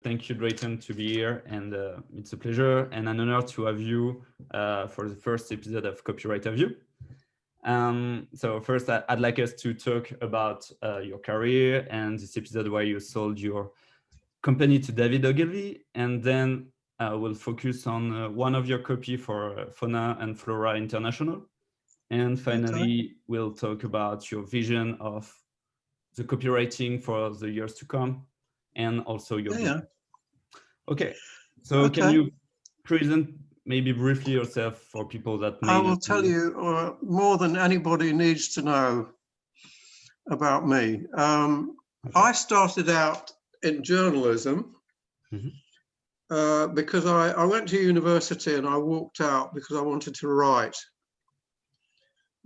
Thank you, Drayton, to be here, and it's a pleasure and an honor to have you for the first episode of CopywriterView. So first, I'd like us to talk about your career and this episode where you sold your company to David Ogilvy, and then we'll focus on one of your copy for Fauna and Flora International. And finally, we'll talk about your vision of the copywriting for the years to come, and also your business. Okay, so can you present maybe briefly yourself for people that may I will tell you more than anybody needs to know about me. I started out in journalism because I went to university and I walked out because I wanted to write.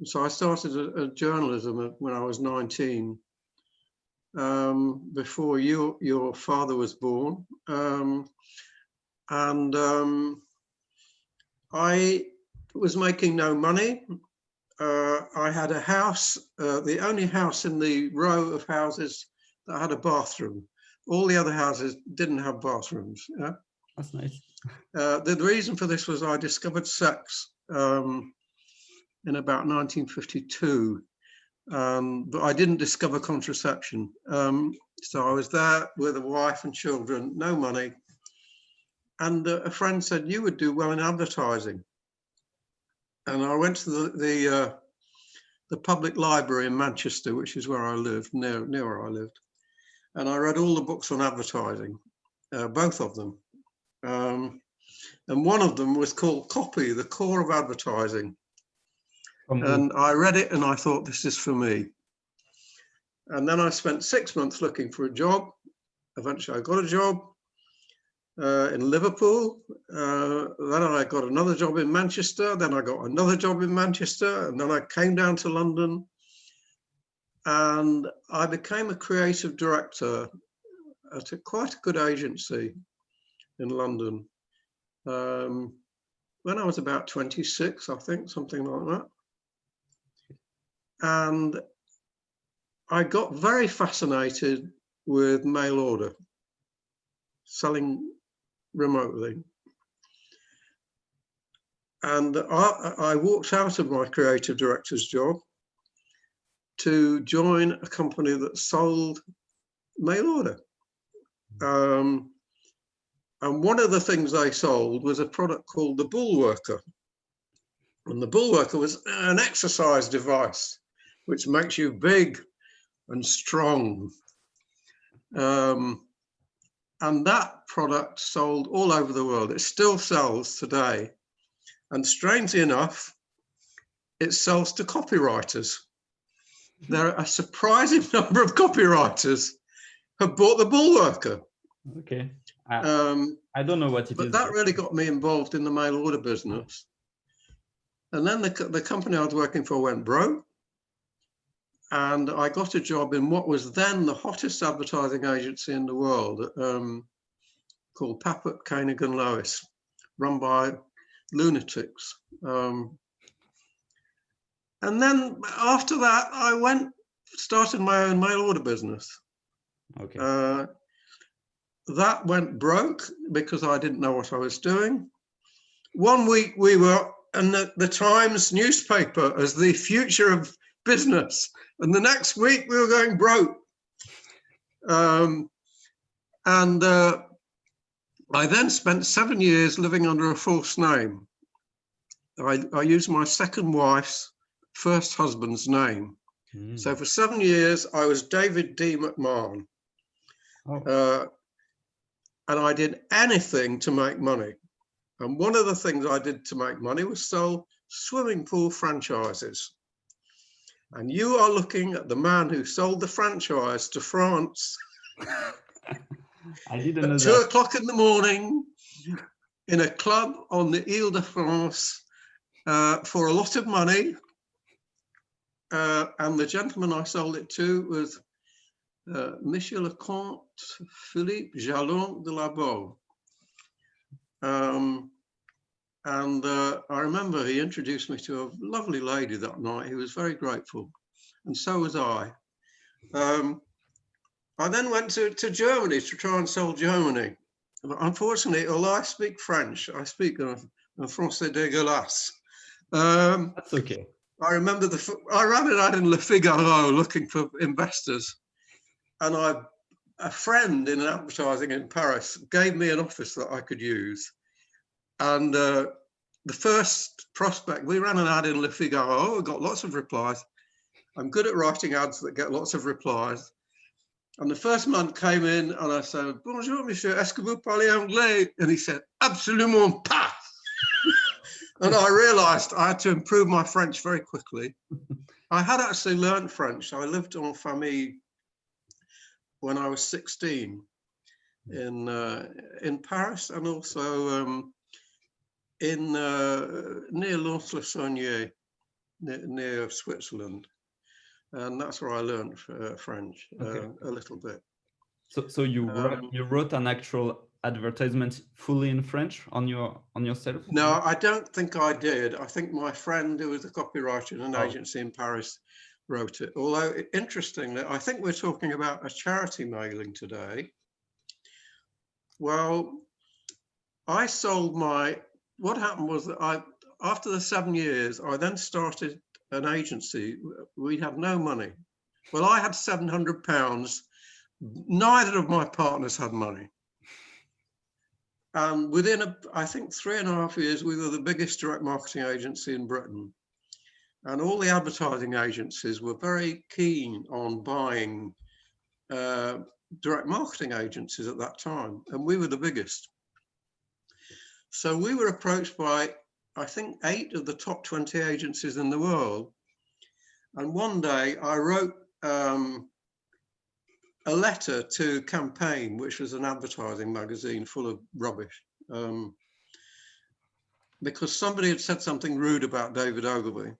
So I started a journalism when I was 19, before your father was born. I was making no money. I had a house, the only house in the row of houses that had a bathroom. All the other houses didn't have bathrooms. Yeah? That's nice. The reason for this was I discovered sex in about 1952, but I didn't discover contraception. So I was there with a wife and children, no money. And a friend said, you would do well in advertising. And I went to the public library in Manchester, which is where I lived, near where I lived. And I read all the books on advertising, both of them. And one of them was called Copy, the Core of Advertising. And I read it and I thought, this is for me. And then I spent 6 months looking for a job. Eventually I got a job in Liverpool. Then I got another job in Manchester. Then I got another job in Manchester. And then I came down to London. And I became a creative director at quite a good agency in London when I was about 26, I think, something like that. And I got very fascinated with mail order, selling remotely. And I walked out of my creative director's job to join a company that sold mail order. And one of the things they sold was a product called the Bullworker. And the Bullworker was an exercise device, which makes you big and strong. And that product sold all over the world. It still sells today. And strangely enough, it sells to copywriters. There are a surprising number of copywriters have bought the Bullworker. Okay. I don't know what it is. But that really got me involved in the mail order business. And then the company I was working for went broke. And I got a job in what was then the hottest advertising agency in the world, called Papert, Koenig & Lois, run by lunatics. And then after that, I started my own mail order business. Okay. That went broke because I didn't know what I was doing. One week we were in the Times newspaper as the future of business, and the next week we were going broke. I then spent 7 years living under a false name. I used my second wife's first husband's name. So for 7 years, I was David D. McMahon. And I did anything to make money. And one of the things I did to make money was sell swimming pool franchises. And you are looking at the man who sold the franchise to France I didn't know at 2 o'clock in the morning in a club on the Ile-de-France for a lot of money. And the gentleman I sold it to was Monsieur le Comte Philippe Jalon de la Boe. I remember he introduced me to a lovely lady that night. He was very grateful, and so was I. I then went to Germany to try and sell Germany. But unfortunately, although I speak French, I speak un français dégueulasse. That's okay. I remember I ran an ad in Le Figaro looking for investors, and a friend in advertising in Paris gave me an office that I could use. And the first prospect, we ran an ad in Le Figaro, got lots of replies. I'm good at writing ads that get lots of replies. And the first man came in and I said, "Bonjour, monsieur, est-ce que vous parlez anglais?" And he said, "Absolument pas." And I realized I had to improve my French very quickly. I had actually learned French. I lived en famille when I was 16 in Paris, and also near Lons-le-Saunier, near Switzerland. And that's where I learned French, Okay. a little bit. So you wrote an actual advertisement fully in French on yourself? No, I don't think I did. I think my friend, who was a copywriter in an agency in Paris, wrote it. Although, interestingly, I think we're talking about a charity mailing today. Well, I sold what happened was that after the 7 years, I then started an agency. We had no money. Well, I had £700. Neither of my partners had money. And within, I think, 3.5 years, we were the biggest direct marketing agency in Britain. And all the advertising agencies were very keen on buying direct marketing agencies at that time. And we were the biggest. So we were approached by, I think, 8 of the top 20 agencies in the world. And one day I wrote a letter to Campaign, which was an advertising magazine full of rubbish, because somebody had said something rude about David Ogilvy.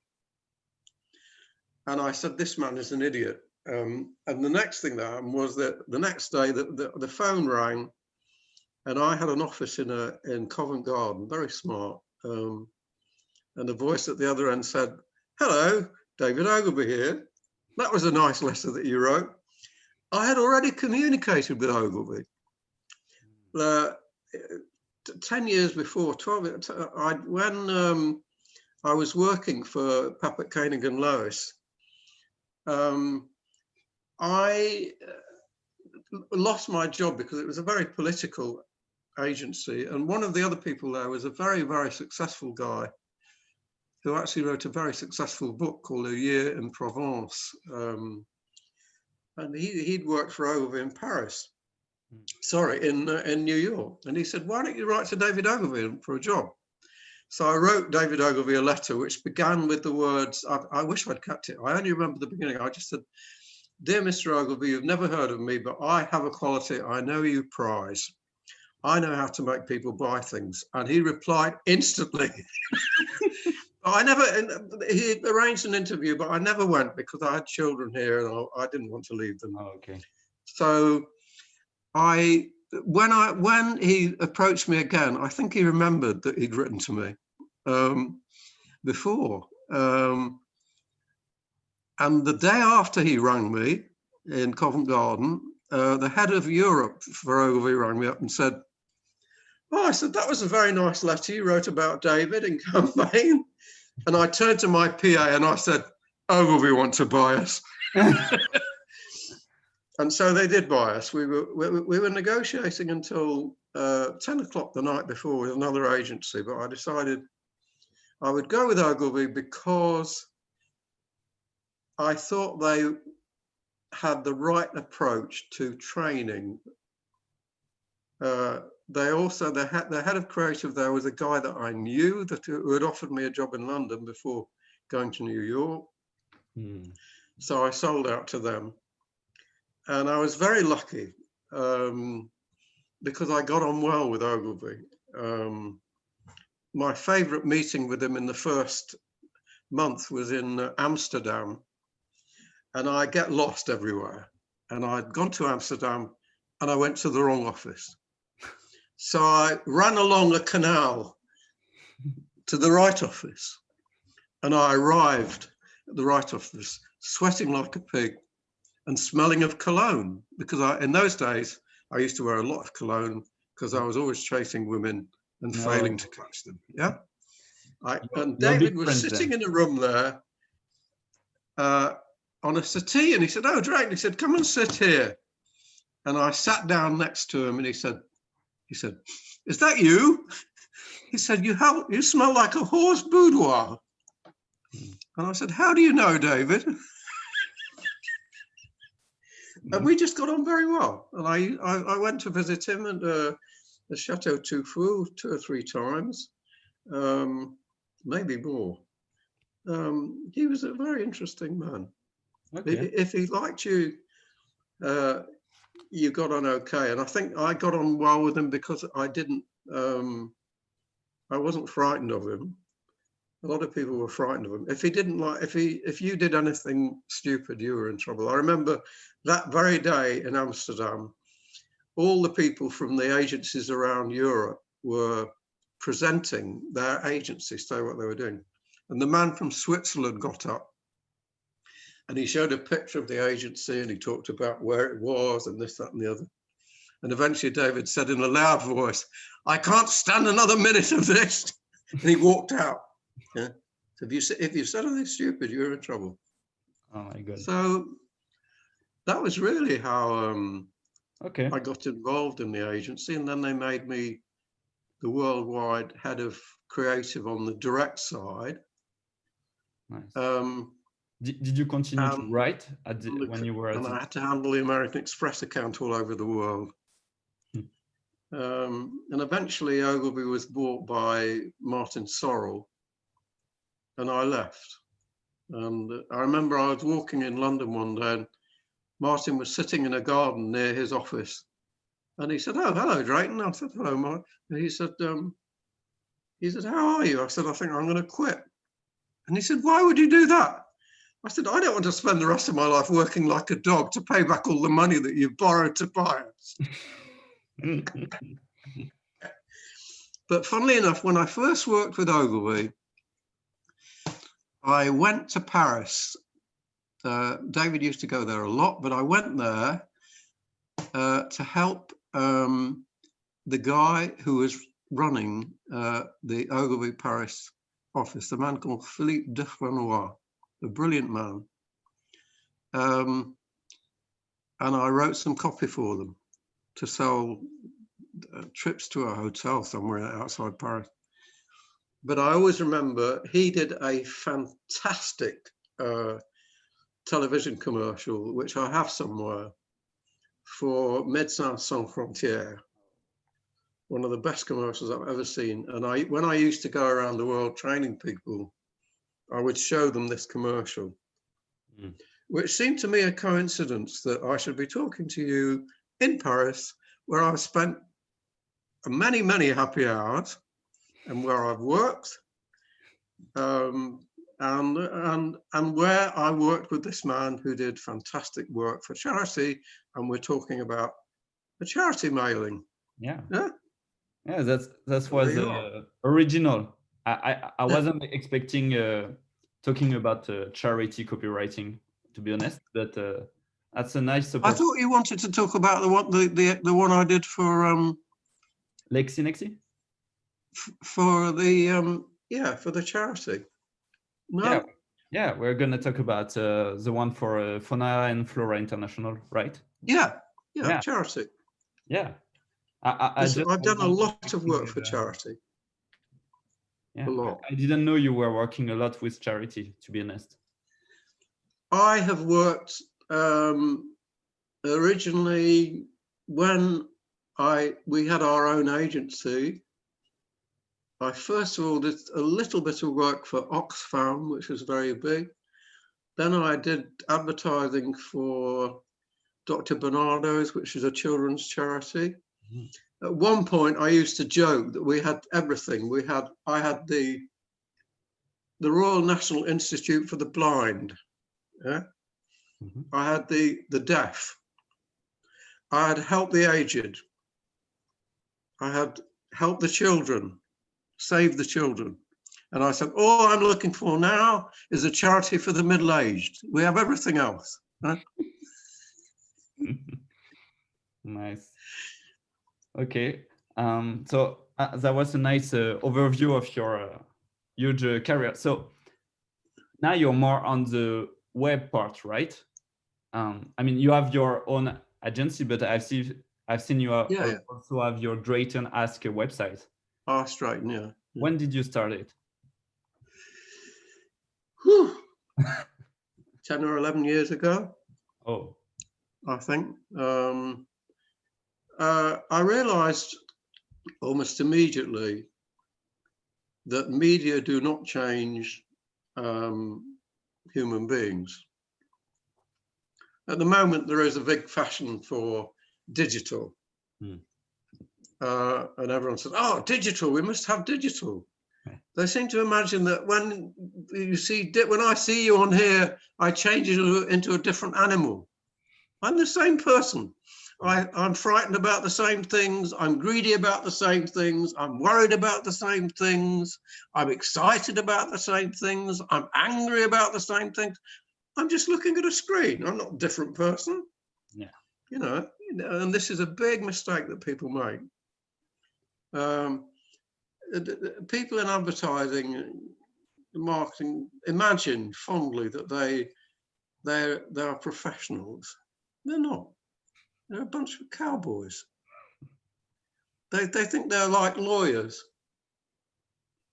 And I said, "This man is an idiot." And the next thing that happened was that the next day the phone rang, and I had an office in Covent Garden, very smart. And the voice at the other end said, "Hello, David Ogilvy here. That was a nice letter that you wrote." I had already communicated with Ogilvy. 10 years before, 12, when I was working for Papert, Koenig and Lois, I lost my job because it was a very political agency. And one of the other people there was a very, very successful guy who actually wrote a very successful book called A Year in Provence. And he'd worked for Ogilvy in Paris, sorry, in New York. And he said, "Why don't you write to David Ogilvy for a job?" So I wrote David Ogilvy a letter, which began with the words, I wish I'd kept it. I only remember the beginning. I just said, "Dear Mr. Ogilvy, you've never heard of me, but I have a quality I know you prize. I know how to make people buy things." And he replied instantly. He arranged an interview, but I never went because I had children here and I didn't want to leave them. Oh, okay. So when he approached me again, I think he remembered that he'd written to me before. And the day after he rang me in Covent Garden, the head of Europe for Ogilvy rang me up and said, "Oh," I said, "that was a very nice letter you wrote about David in Campaign." And I turned to my PA and I said, "Ogilvy want to buy us." And so they did buy us. We were negotiating until 10 o'clock the night before with another agency, but I decided I would go with Ogilvy because I thought they had the right approach to training. The head of creative there was a guy that I knew who had offered me a job in London before going to New York. So I sold out to them. And I was very lucky because I got on well with Ogilvy. My favorite meeting with him in the first month was in Amsterdam. And I get lost everywhere. And I'd gone to Amsterdam and I went to the wrong office. So I ran along a canal to the right office. And I arrived at the right office, sweating like a pig and smelling of cologne, because in those days, I used to wear a lot of cologne because I was always chasing women and failing to catch them. Yeah. And You're David big was friends sitting then. in a room there on a settee, and he said, "Oh, Drayton," he said, "come and sit here." And I sat down next to him, and he said, "Is that you?" He said, "You smell like a horse boudoir." And I said, "How do you know, David?" And we just got on very well. And I went to visit him at the Chateau Tufu 2 or 3 times, maybe more. He was a very interesting man. Okay. If he liked you, you got on okay. And I think I got on well with him because I wasn't frightened of him. A lot of people were frightened of him. If you did anything stupid, you were in trouble. I remember that very day in Amsterdam, all the people from the agencies around Europe were presenting their agencies, say what they were doing. And the man from Switzerland got up and he showed a picture of the agency and he talked about where it was and this, that, and the other. And eventually David said in a loud voice, "I can't stand another minute of this." And he walked out. Yeah. So if you said anything stupid, you're in trouble. Oh my God. So that was really how Okay. I got involved in the agency, and then they made me the worldwide head of creative on the direct side. Nice. Did you continue to write when you were at and I had to handle the American Express account all over the world. And eventually Ogilvy was bought by Martin Sorrell, and I left. And I remember I was walking in London one day and Martin was sitting in a garden near his office. And he said, "Oh, hello, Drayton." I said, "Hello, Mark." And he said, "How are you?" I said, "I think I'm going to quit." And he said, "Why would you do that?" I said, "I don't want to spend the rest of my life working like a dog to pay back all the money that you've borrowed to buy us." But funnily enough, when I first worked with Ogilvy, I went to Paris. David used to go there a lot, but I went there to help the guy who was running the Ogilvy Paris office, a man called Philippe Defrenois, a brilliant man. And I wrote some copy for them to sell trips to a hotel somewhere outside Paris. But I always remember he did a fantastic television commercial, which I have somewhere, for Médecins Sans Frontières, one of the best commercials I've ever seen. And when I used to go around the world training people, I would show them this commercial, which seemed to me a coincidence that I should be talking to you in Paris, where I've spent many, many happy hours and where I've worked, and where I worked with this man who did fantastic work for charity, and we're talking about a charity mailing. Yeah. Yeah. Yeah, that was original. I wasn't expecting talking about charity copywriting, to be honest, but that's a nice. I thought you wanted to talk about the one I did for LexiNexi? For the charity. No. Yeah, we're gonna talk about the one for Fauna and Flora International, right? Yeah, charity. Yeah. I've done a lot of work for charity. Yeah, a lot. I didn't know you were working a lot with charity, to be honest. I have worked originally when we had our own agency. I first of all did a little bit of work for Oxfam, which was very big. Then I did advertising for Dr. Bernardo's, which is a children's charity. At one point, I used to joke that we had everything. I had the Royal National Institute for the Blind. Yeah, I had the deaf. I had helped the aged. I had helped the children, save the children. And I said, all I'm looking for now is a charity for the middle-aged. We have everything else. Huh? Nice. Okay. So that was a nice overview of your huge career. So now you're more on the web part, right? I mean, you have your own agency, but I've seen you Yeah. also have your Drayton Ask website. Drayton, yeah. When did you start it? Whew. 10 or 11 years ago. Oh, I think. I realized almost immediately that media do not change human beings. At the moment, there is a big fashion for digital. And everyone says, oh, digital, we must have digital. They seem to imagine that when I see you on here, I change you into a different animal. I'm the same person. I'm frightened about the same things. I'm greedy about the same things. I'm worried about the same things. I'm excited about the same things. I'm angry about the same things. I'm just looking at a screen. I'm not a different person. Yeah. You know, and this is a big mistake that people make. People in advertising, marketing, imagine fondly that they are professionals. They're not. They're a bunch of cowboys. They think they're like lawyers.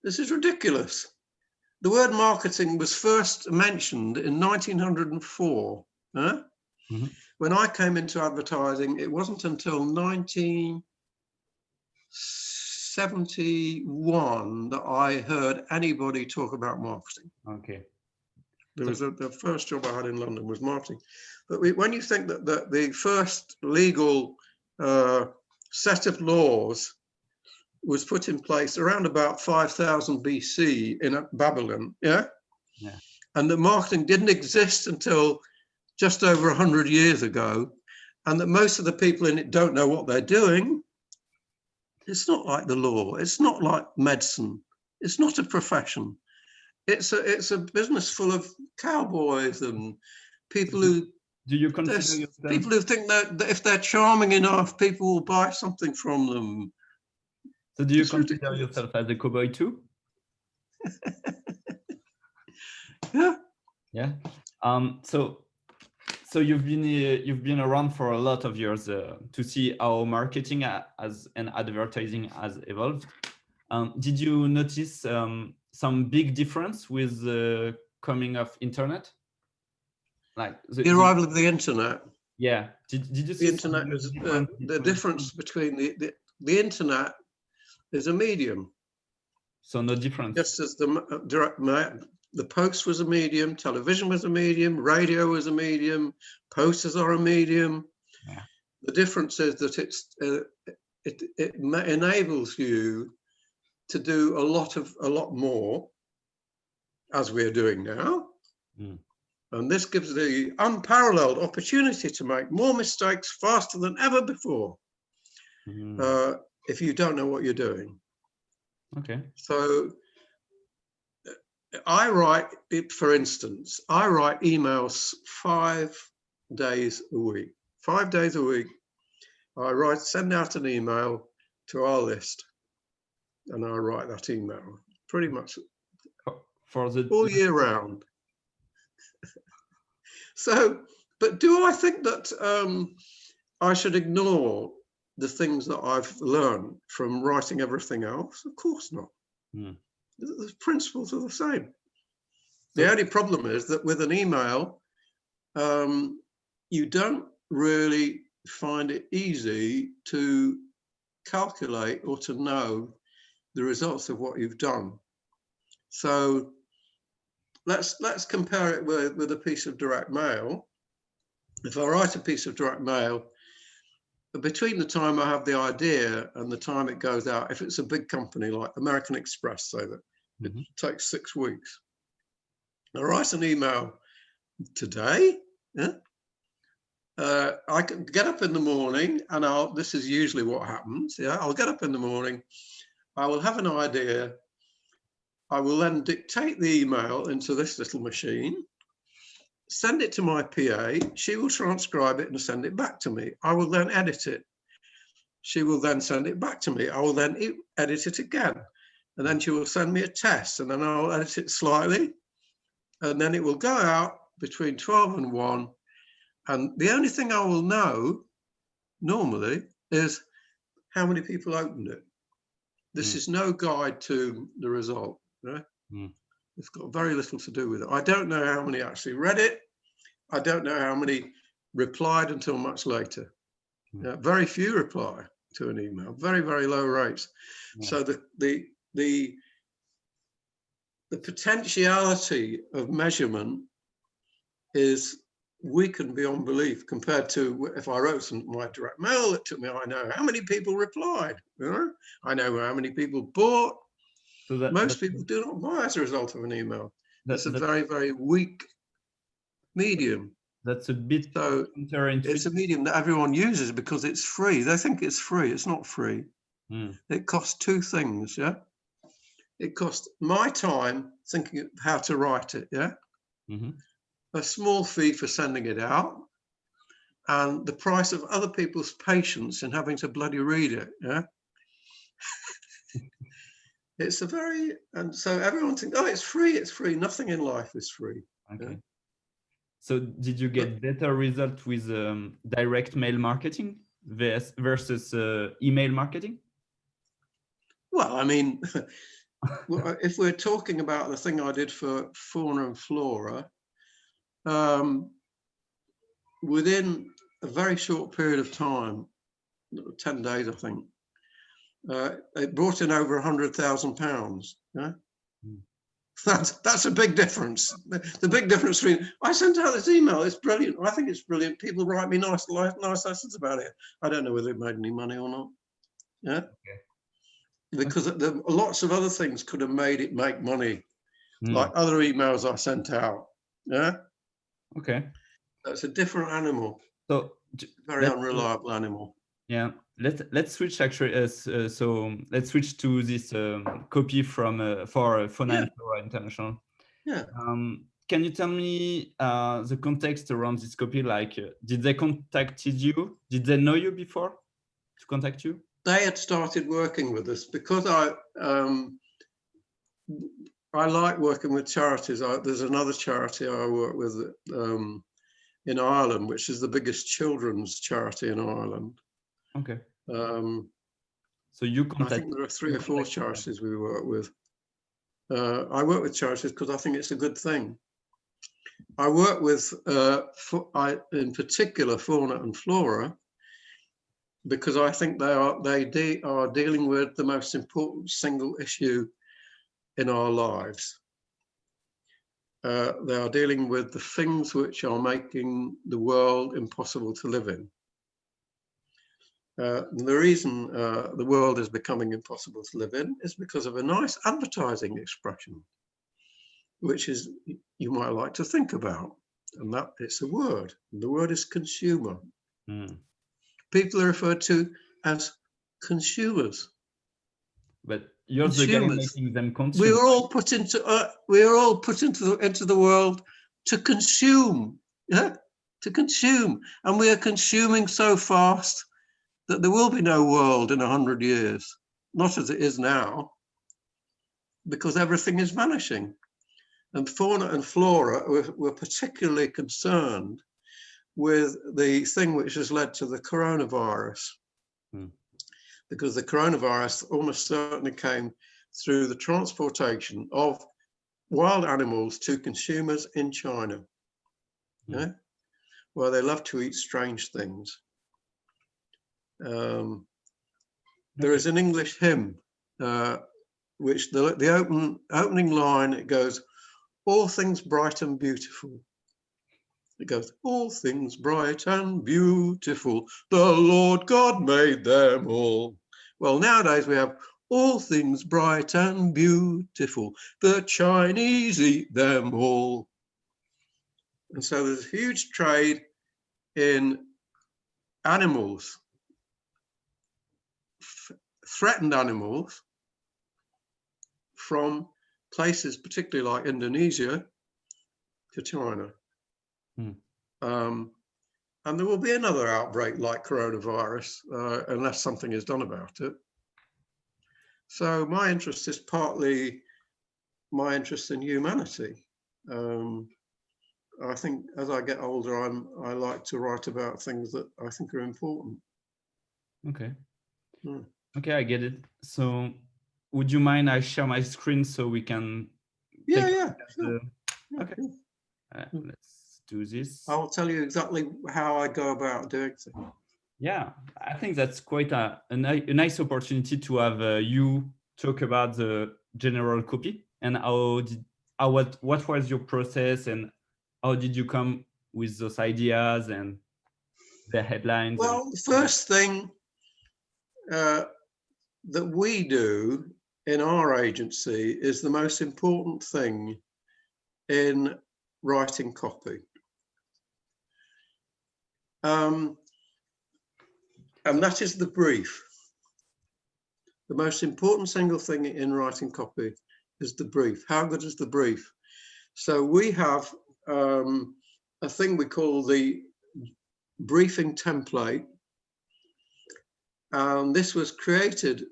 This is ridiculous. The word marketing was first mentioned in 1904. Huh? Mm-hmm. When I came into advertising, it wasn't until 1971 that I heard anybody talk about marketing. Okay. There was the first job I had in London was marketing. But when you think that the first legal set of laws was put in place around about 5000 BC in Babylon, yeah? And that marketing didn't exist until just over 100 years ago, and that most of the people in it don't know what they're doing. It's not like the law. It's not like medicine. It's not a profession. It's a business full of cowboys and people who people who think that if they're charming enough, people will buy something from them. So do you consider yourself as a cowboy too? Yeah. Yeah. So you've been around for a lot of years to see how marketing and advertising has evolved. Did you notice some big difference with the coming of internet? Like the arrival of the internet. Yeah. Did you see the internet is the difference between the internet is a medium. So no difference. Just as the post was a medium, television was a medium, radio was a medium, posters are a medium. Yeah. The difference is that it enables you to do a lot more, as we're doing now. And this gives the unparalleled opportunity to make more mistakes faster than ever before, if you don't know what you're doing. Okay. So I write, for instance, I write emails 5 days a week. 5 days a week, I send out an email to our list, and I write that email pretty much for all year round. So, but do I think that I should ignore the things that I've learned from writing everything else? Of course not. The principles are the same. The only problem is that with an email, you don't really find it easy to calculate or to know the results of what you've done. So let's compare it with a piece of direct mail. If I write a piece of direct mail, between the time I have the idea and the time it goes out, if it's a big company like American Express, say that it takes 6 weeks. I write an email today. Yeah? I can get up in the morning, and this is usually what happens. Yeah, I'll get up in the morning. I will have an idea. I will then dictate the email into this little machine, send it to my PA. She will transcribe it and send it back to me. I will then edit it. she will then send it back to me. I will then edit it again. And then she will send me a test, and then I'll edit it slightly. And then it will go out between 12 and 1. And the only thing I will know normally is how many people opened it. This is no guide to the result. Right? It's got very little to do with it. I don't know how many actually read it. I don't know how many replied until much later. Very few reply to an email, very, very low rates. So the potentiality of measurement is weakened beyond belief compared to if I wrote my direct mail. It took me, I know how many people replied, I know how many people bought. So most people do not buy as a result of an email. It's a very, very weak medium. That's a bit so it's a medium that everyone uses because it's free. They think it's free. It's not free. It costs two things. It costs my time thinking of how to write it. A small fee for sending it out, and the price of other people's patience in having to bloody read it. It's a very, and so everyone thinks, oh, it's free. It's free. Nothing in life is free. Okay. So did you get better result with direct mail marketing versus email marketing? Well, I mean, if we're talking about the thing I did for Fauna and Flora, within a very short period of time, 10 days, I think, it brought in over £100,000. That's a big difference. The big difference between, I sent out this email, it's brilliant. I think it's brilliant. People write me nice lessons about it. I don't know whether it made any money or not. Because lots of other things could have made it make money, like other emails I sent out. Okay. That's a different animal. So very unreliable animal. Yeah. Let's switch actually. So let's switch to this copy from for Fauna Flora International. Can you tell me the context around this copy? Like, did they contacted you? Did they know you before to contact you? They had started working with us because I like working with charities. There's another charity I work with in Ireland, which is the biggest children's charity in Ireland. Okay. So you I think there are 3 or 4 charities we work with. I work with charities because I think it's a good thing. I work with, in particular, Fauna and Flora, because I think they are dealing with the most important single issue in our lives. They are dealing with the things which are making the world impossible to live in. The reason the world is becoming impossible to live in is because of a nice advertising expression, which is you might like to think about, and that it's a word. The word is consumer. People are referred to as consumers. But you're the guy making them consume. We are all put into the world to consume, to consume, and we are consuming so fast that there will be no world in 100 years, not as it is now, because everything is vanishing. And Fauna and Flora were particularly concerned with the thing which has led to the coronavirus, because the coronavirus almost certainly came through the transportation of wild animals to consumers in China, where they love to eat strange things. There is an English hymn, which the opening line, it goes, all things bright and beautiful. It goes, all things bright and beautiful, the Lord God made them all. Well, nowadays we have all things bright and beautiful, the Chinese eat them all. And so there's a huge trade in animals, threatened animals, from places particularly like Indonesia to China. And there will be another outbreak like coronavirus, unless something is done about it. So my interest is partly my interest in humanity. I think as I get older, I like to write about things that I think are important. Okay. Hmm. Okay, I get it. So would you mind I share my screen so we can Yeah, take a yeah, look at sure. the... Okay. Sure. Let's do this. I'll tell you exactly how I go about doing things. Yeah, I think that's quite a nice opportunity to have you talk about the general copy and what was your process and how did you come with those ideas and the headlines. Well, the first thing that we do in our agency is the most important thing in writing copy. And that is the brief. The most important single thing in writing copy is the brief. How good is the brief? So we have a thing we call the briefing template. And this was created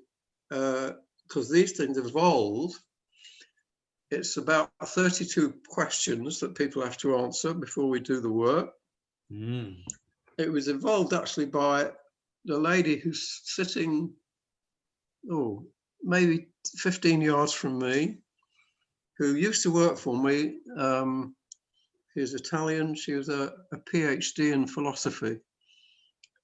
because these things evolve. It's about 32 questions that people have to answer before we do the work. It was evolved actually by the lady who's sitting, maybe 15 yards from me, who used to work for me. She's Italian. She was a PhD in philosophy.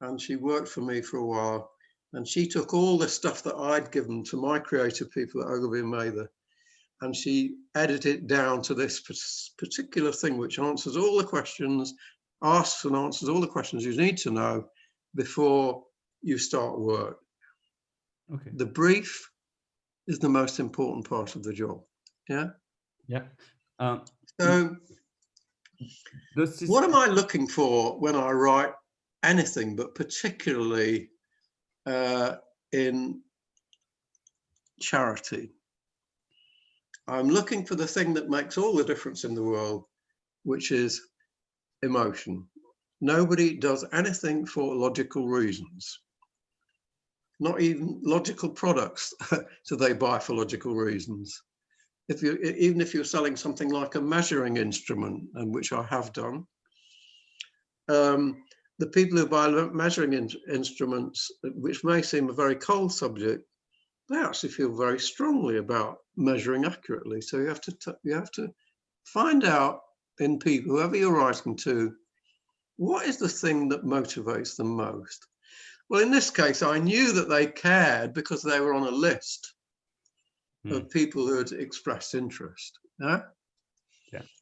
And she worked for me for a while. And she took all the stuff that I'd given to my creative people at Ogilvy and Mather, and she edited it down to this particular thing, which answers all the questions, asks and answers all the questions you need to know before you start work. Okay. The brief is the most important part of the job. Yeah. Yeah. So what am I looking for when I write anything, but particularly in charity? I'm looking for the thing that makes all the difference in the world, which is emotion. Nobody does anything for logical reasons. Not even logical products do they buy for logical reasons. Even if you're selling something like a measuring instrument, and which I have done, the people who buy measuring instruments, which may seem a very cold subject, they actually feel very strongly about measuring accurately. So you have to find out in people, whoever you're writing to, what is the thing that motivates them most? Well, in this case, I knew that they cared because they were on a list of people who had expressed interest. Yeah.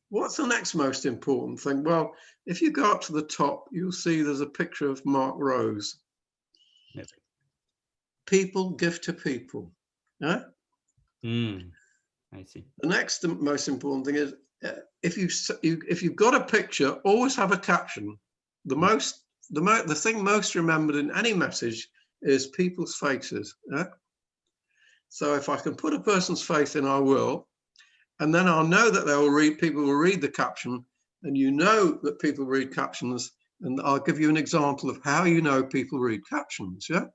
What's the next most important thing? Well, if you go up to the top, you'll see there's a picture of Mark Rose. Yes. People give to people. Yeah. I see. The next most important thing is if you've got a picture, always have a caption. The thing most remembered in any message is people's faces. Yeah? So if I can put a person's face in, I will, and then I'll know that people will read the caption, and you know that people read captions, and I'll give you an example of how you know people read captions. Yeah.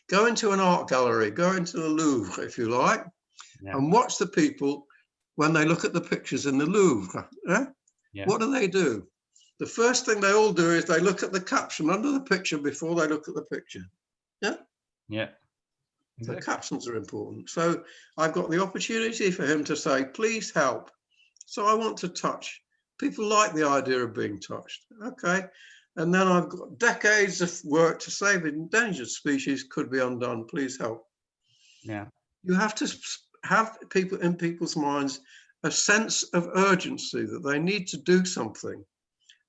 Go into an art gallery, go into the Louvre if you like, and watch the people when they look at the pictures in the Louvre. What do? The first thing they all do is they look at the caption under the picture before they look at the picture. Yeah. Exactly. The captions are important. So I've got the opportunity for him to say, please help. So I want to touch. People like the idea of being touched. Okay. And then I've got decades of work to save endangered species could be undone. Please help. Yeah. You have to have people in people's minds a sense of urgency that they need to do something,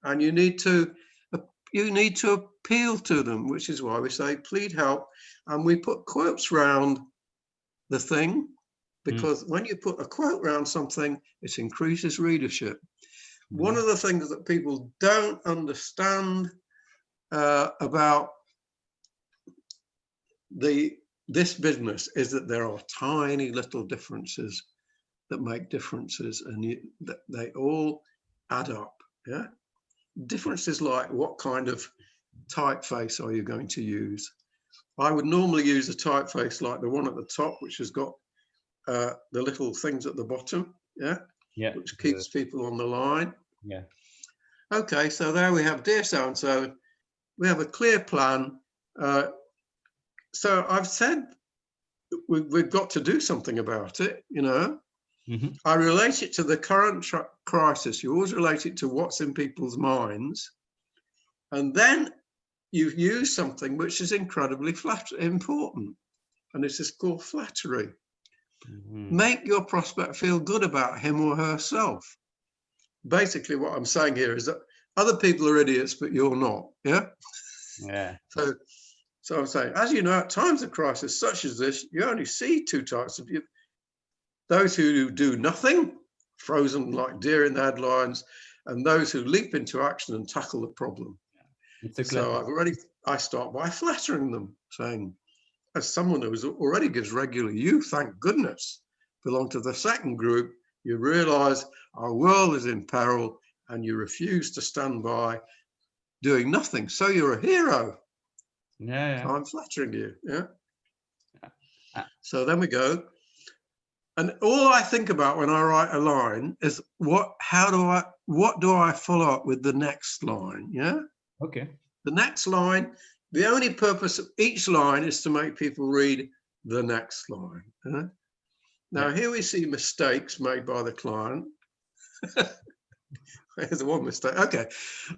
and you need to appeal to them, which is why we say please help, and we put quotes around the thing, because when you put a quote around something, it increases readership. One of the things that people don't understand about this business is that there are tiny little differences that make differences, and they all add up. Yeah. differences like what kind of typeface are you going to use? I would normally use a typeface like the one at the top, which has got the little things at the bottom, which keeps people on the line. Okay, so there we have, dear so-and-so, we have a clear plan. So I've said we've got to do something about it, you know. I relate it to the current crisis. You always relate it to what's in people's minds. And then you use something which is incredibly important. And this is called flattery. Make your prospect feel good about him or herself. Basically, what I'm saying here is that other people are idiots, but you're not. So I'm saying, as you know, at times of crisis such as this, you only see two types of people. Those who do nothing, frozen like deer in the headlines, and those who leap into action and tackle the problem. So I start by flattering them, saying, as someone who already gives regularly, you, thank goodness, belong to the second group. You realize our world is in peril and you refuse to stand by doing nothing. So you're a hero. So I'm flattering you. So then we go. And all I think about when I write a line is what do I follow up with the next line? The next line, the only purpose of each line is to make people read the next line. Now here we see mistakes made by the client. There's one mistake. Okay.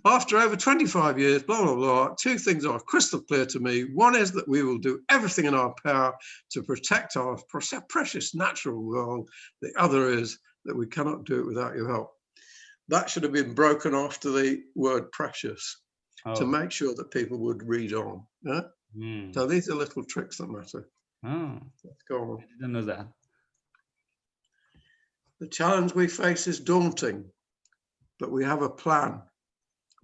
After over 25 years, blah, blah, blah, two things are crystal clear to me. One is that we will do everything in our power to protect our precious natural world. The other is that we cannot do it without your help. That should have been broken after the word precious to make sure that people would read on. So these are little tricks that matter. Let's go on. I didn't know that. The challenge we face is daunting, but we have a plan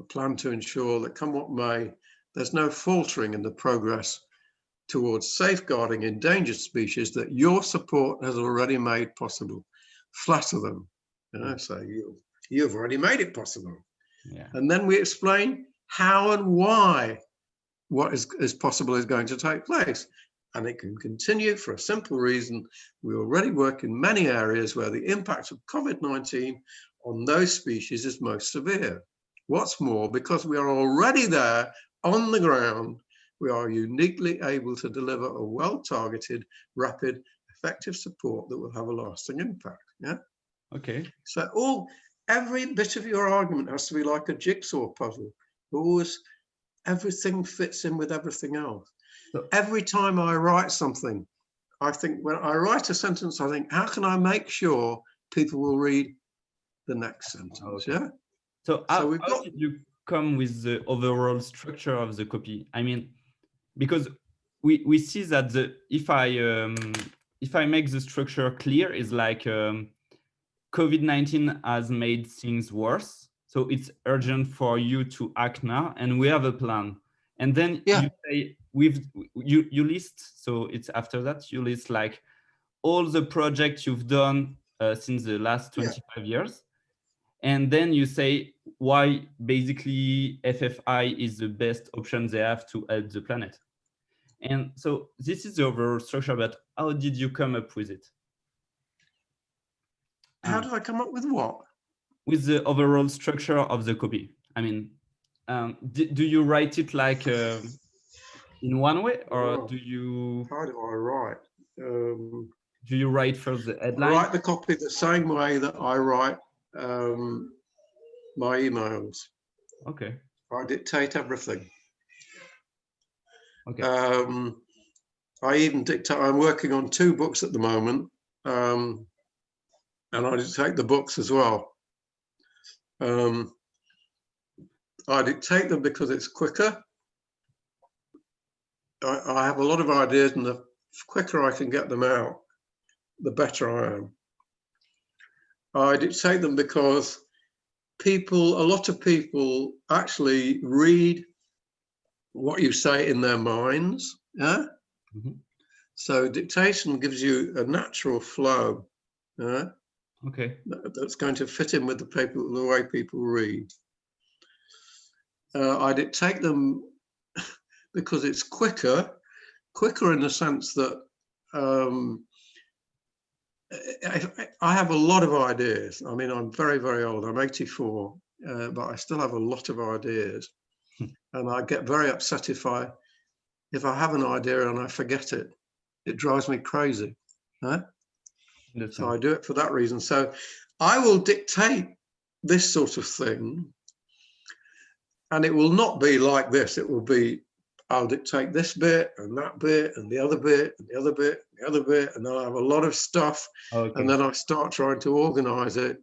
to ensure that come what may, there's no faltering in the progress towards safeguarding endangered species that your support has already made possible. Flatter them, say you've already made it possible. And then we explain how and why what is possible is going to take place. And it can continue for a simple reason. We already work in many areas where the impact of COVID-19 on those species is most severe. What's more, because we are already there on the ground, we are uniquely able to deliver a well-targeted, rapid, effective support that will have a lasting impact. So every bit of your argument has to be like a jigsaw puzzle. Everything fits in with everything else. So every time I write something, I think when I write a sentence, I think, how can I make sure people will read the next sentence? So how did you come with the overall structure of the copy? I mean, because we see that if I make the structure clear, it's like COVID-19 has made things worse. So it's urgent for you to act now, and we have a plan. And then you say you list. So it's after that you list like all the projects you've done since the last 25 years, and then you say why basically FFI is the best option they have to help the planet. And so this is the overall structure. But how did you come up with it? How did I come up with what? With the overall structure of the copy. I mean, do you write it like in one way, or do you? How do I write? Do you write first the headline? I write the copy the same way that I write my emails. Okay. I dictate everything. Okay. I even dictate. I'm working on 2 books at the moment, and I dictate the books as well. I dictate them because it's quicker. I have a lot of ideas, and the quicker I can get them out, the better I am. I dictate them because a lot of people actually read what you say in their minds. So dictation gives you a natural flow. Okay. That's going to fit in with the way people read. I dictate them because it's quicker in the sense that I have a lot of ideas. I mean, I'm very, very old. I'm 84, but I still have a lot of ideas. And I get very upset if I have an idea and I forget it. It drives me crazy. Huh? So I do it for that reason. So I will dictate this sort of thing, and it will not be like this. It will be, I'll dictate this bit and that bit and the other bit and the other bit and the other bit, and then I have a lot of stuff. Okay. And then I start trying to organize it.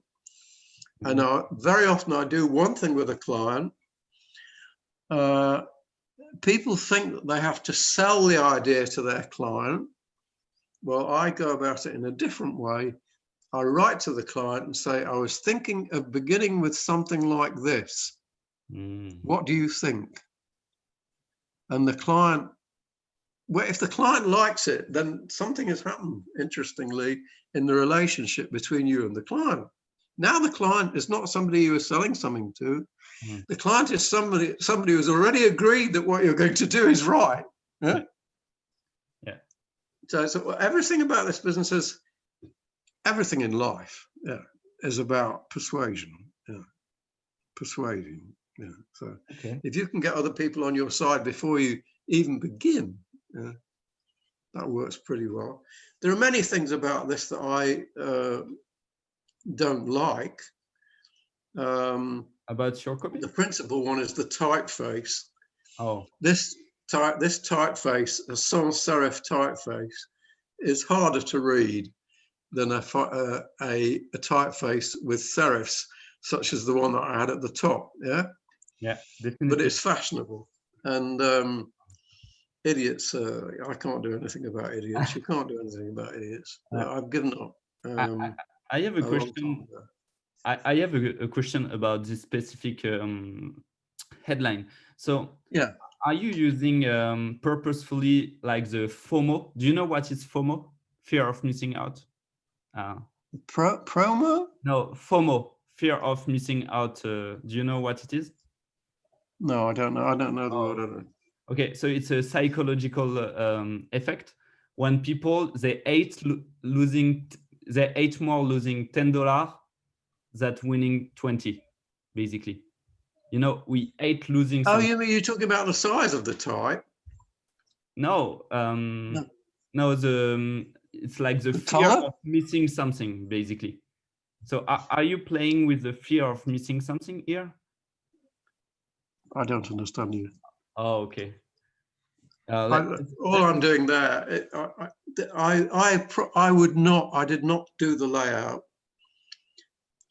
Mm-hmm. And very often I do one thing with a client. People think that they have to sell the idea to their client. Well, I go about it in a different way. I write to the client and say, I was thinking of beginning with something like this. What do you think? And the client, well, if the client likes it, then something has happened, interestingly, in the relationship between you and the client. Now the client is not somebody you are selling something to. The client is somebody who's already agreed that what you're going to do is right. Yeah. Yeah. So everything about this business is, everything in life, is about persuasion. Yeah. Persuading. Yeah. So if you can get other people on your side before you even begin, that works pretty well. There are many things about this that I don't like. About your copy? The principal one is the typeface. Oh. This typeface, a sans serif typeface, is harder to read than a typeface with serifs, such as the one that I had at the top. Yeah. Yeah. Definitely. But it's fashionable. And idiots, I can't do anything about idiots. You can't do anything about idiots. I've given up. I have a question. I have a question about this specific headline. So, are you using purposefully like the FOMO? Do you know what is FOMO? Fear of missing out. Promo? No, FOMO, fear of missing out. Do you know what it is? No, I don't know. I don't know the word. Okay, so it's a psychological effect. When people they hate more losing $10 than winning 20, basically. You know, we hate losing. Oh, you mean you're talking about the size of the type? No, no. It's like the fear of missing something, basically. So, are you playing with the fear of missing something here? I don't understand you. Oh, okay. All I'm doing there, I did not do the layout.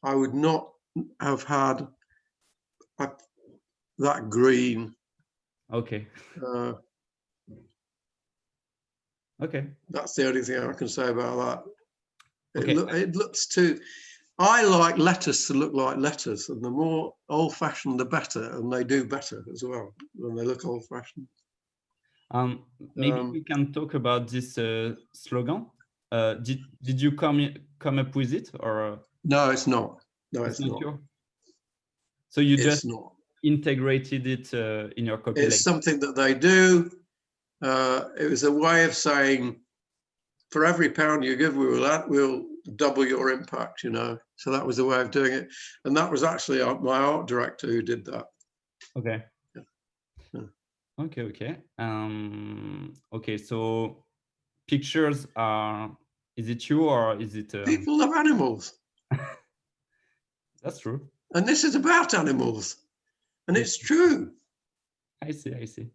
I would not have had that green. Okay. Okay. That's the only thing I can say about that. Okay. It looks too. I like letters to look like letters, and the more old-fashioned, the better, and they do better as well when they look old-fashioned. Maybe we can talk about this slogan. Did you come up with it, or? No, it's not. No, it's not. Your... So you just integrated it in your copy. It's something that they do. It was a way of saying, for every £1 you give, we'll double your impact, you know. So that was a way of doing it. And that was actually my art director who did that. Okay. Yeah. Okay. Okay, so pictures are, is it you or is it? People love animals. That's true. And this is about animals. And it's true. I see.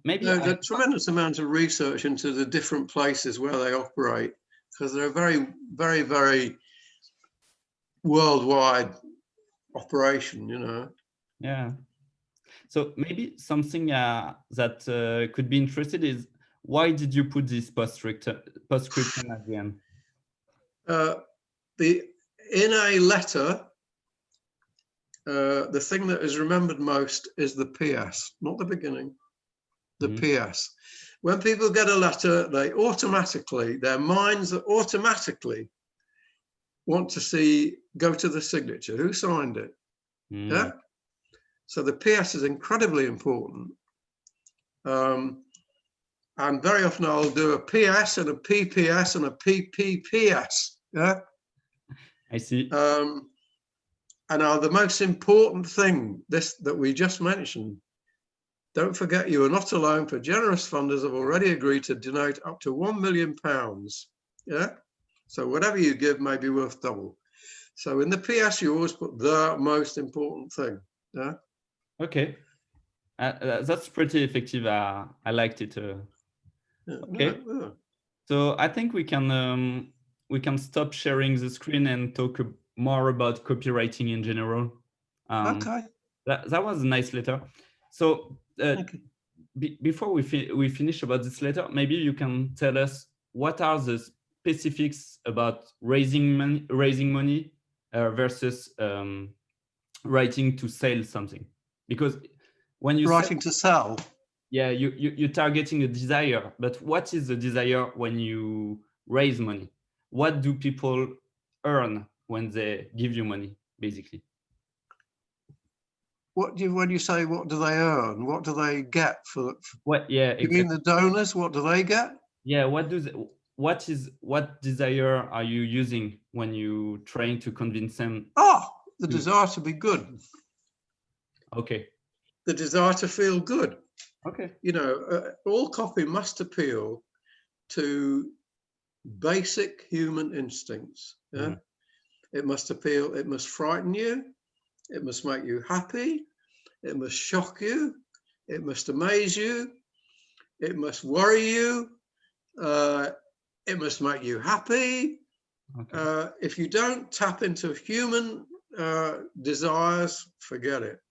Maybe there's a tremendous amount of research into the different places where they operate, because they're a very, very, very worldwide operation, you know. Yeah. So maybe something that could be interested is, why did you put this postscriptum at the end? In a letter, the thing that is remembered most is the PS, not the beginning. The PS. When people get a letter, their minds automatically want to go to the signature. Who signed it? Yeah. So the PS is incredibly important. And very often I'll do a PS and a PPS and a PPPS. Yeah. I see. And now the most important thing, this that we just mentioned, don't forget you are not alone, for generous funders have already agreed to donate up to £1 million. Yeah. So whatever you give may be worth double. So in the PS, you always put the most important thing. Yeah. Okay. That's pretty effective. I liked it. Okay. So I think we can stop sharing the screen and talk more about copywriting in general. Okay. That was a nice letter. So before we finish about this letter, maybe you can tell us what are the specifics about raising money versus writing to sell something, because when you writing to sell, yeah, you're targeting a desire, but what is the desire when you raise money? What do people earn when they give you money, basically? When you say what do they earn, what do they get for what? Yeah, you mean the donors? What do they get? Yeah, what desire are you using when you trying to convince them? The desire to be good. Okay. The desire to feel good. Okay. You know, all copy must appeal to basic human instincts. Yeah? It must appeal, it must frighten you, it must make you happy, it must shock you, it must amaze you, it must worry you, it must make you happy. Okay. If you don't tap into human desires, forget it.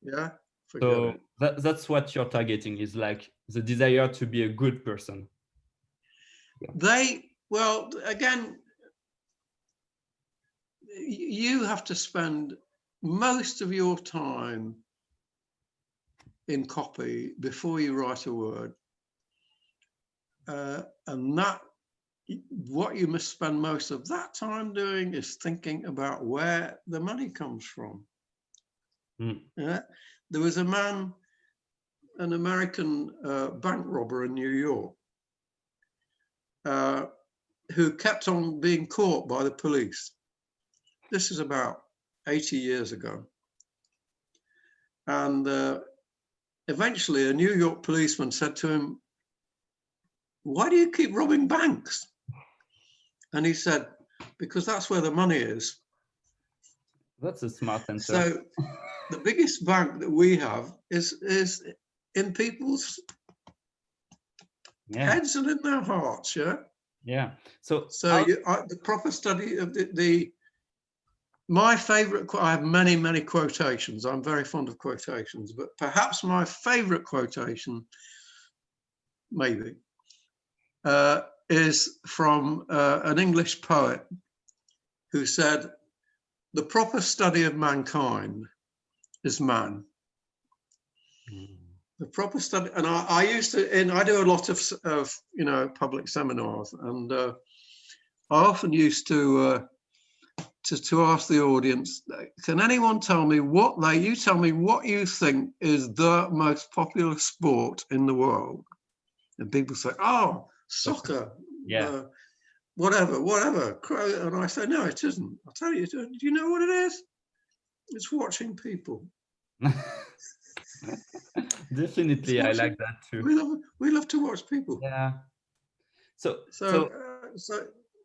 Yeah. So that's what you're targeting, is like the desire to be a good person. Well, again, you have to spend most of your time in copy before you write a word. And what you must spend most of that time doing is thinking about where the money comes from. Yeah? There was a man, an American bank robber in New York, who kept on being caught by the police. This is about 80 years ago. And eventually a New York policeman said to him, "Why do you keep robbing banks?" And he said, "Because that's where the money is." That's a smart answer. So the biggest bank that we have is in people's heads and in their hearts. Yeah. So the proper study of my favorite, I have many quotations. I'm very fond of quotations, but perhaps my favorite quotation, maybe, is from an English poet who said, "The proper study of mankind is man." The proper study, and I used to, I do a lot of public seminars, and I often used to ask the audience, "Can anyone tell me you tell me what you think is the most popular sport in the world?" And people say, "Oh, soccer, whatever." And I say, "No, it isn't. I'll tell you, do you know what it is? It's watching people." Definitely, I like that too. We love to watch people. Yeah. So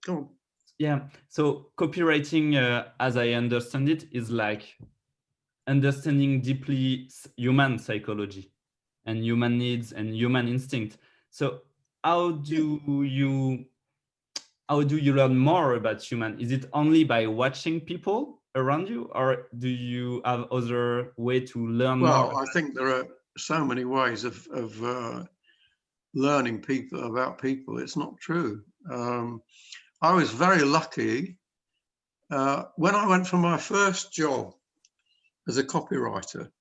go on. Yeah. So copywriting, as I understand it, is like understanding deeply human psychology and human needs and human instinct. So how do you learn more about human? Is it only by watching people around you, or do you have other way to learn more? Well, I think there are so many ways of learning about people. It's not true. I was very lucky when I went for my first job as a copywriter.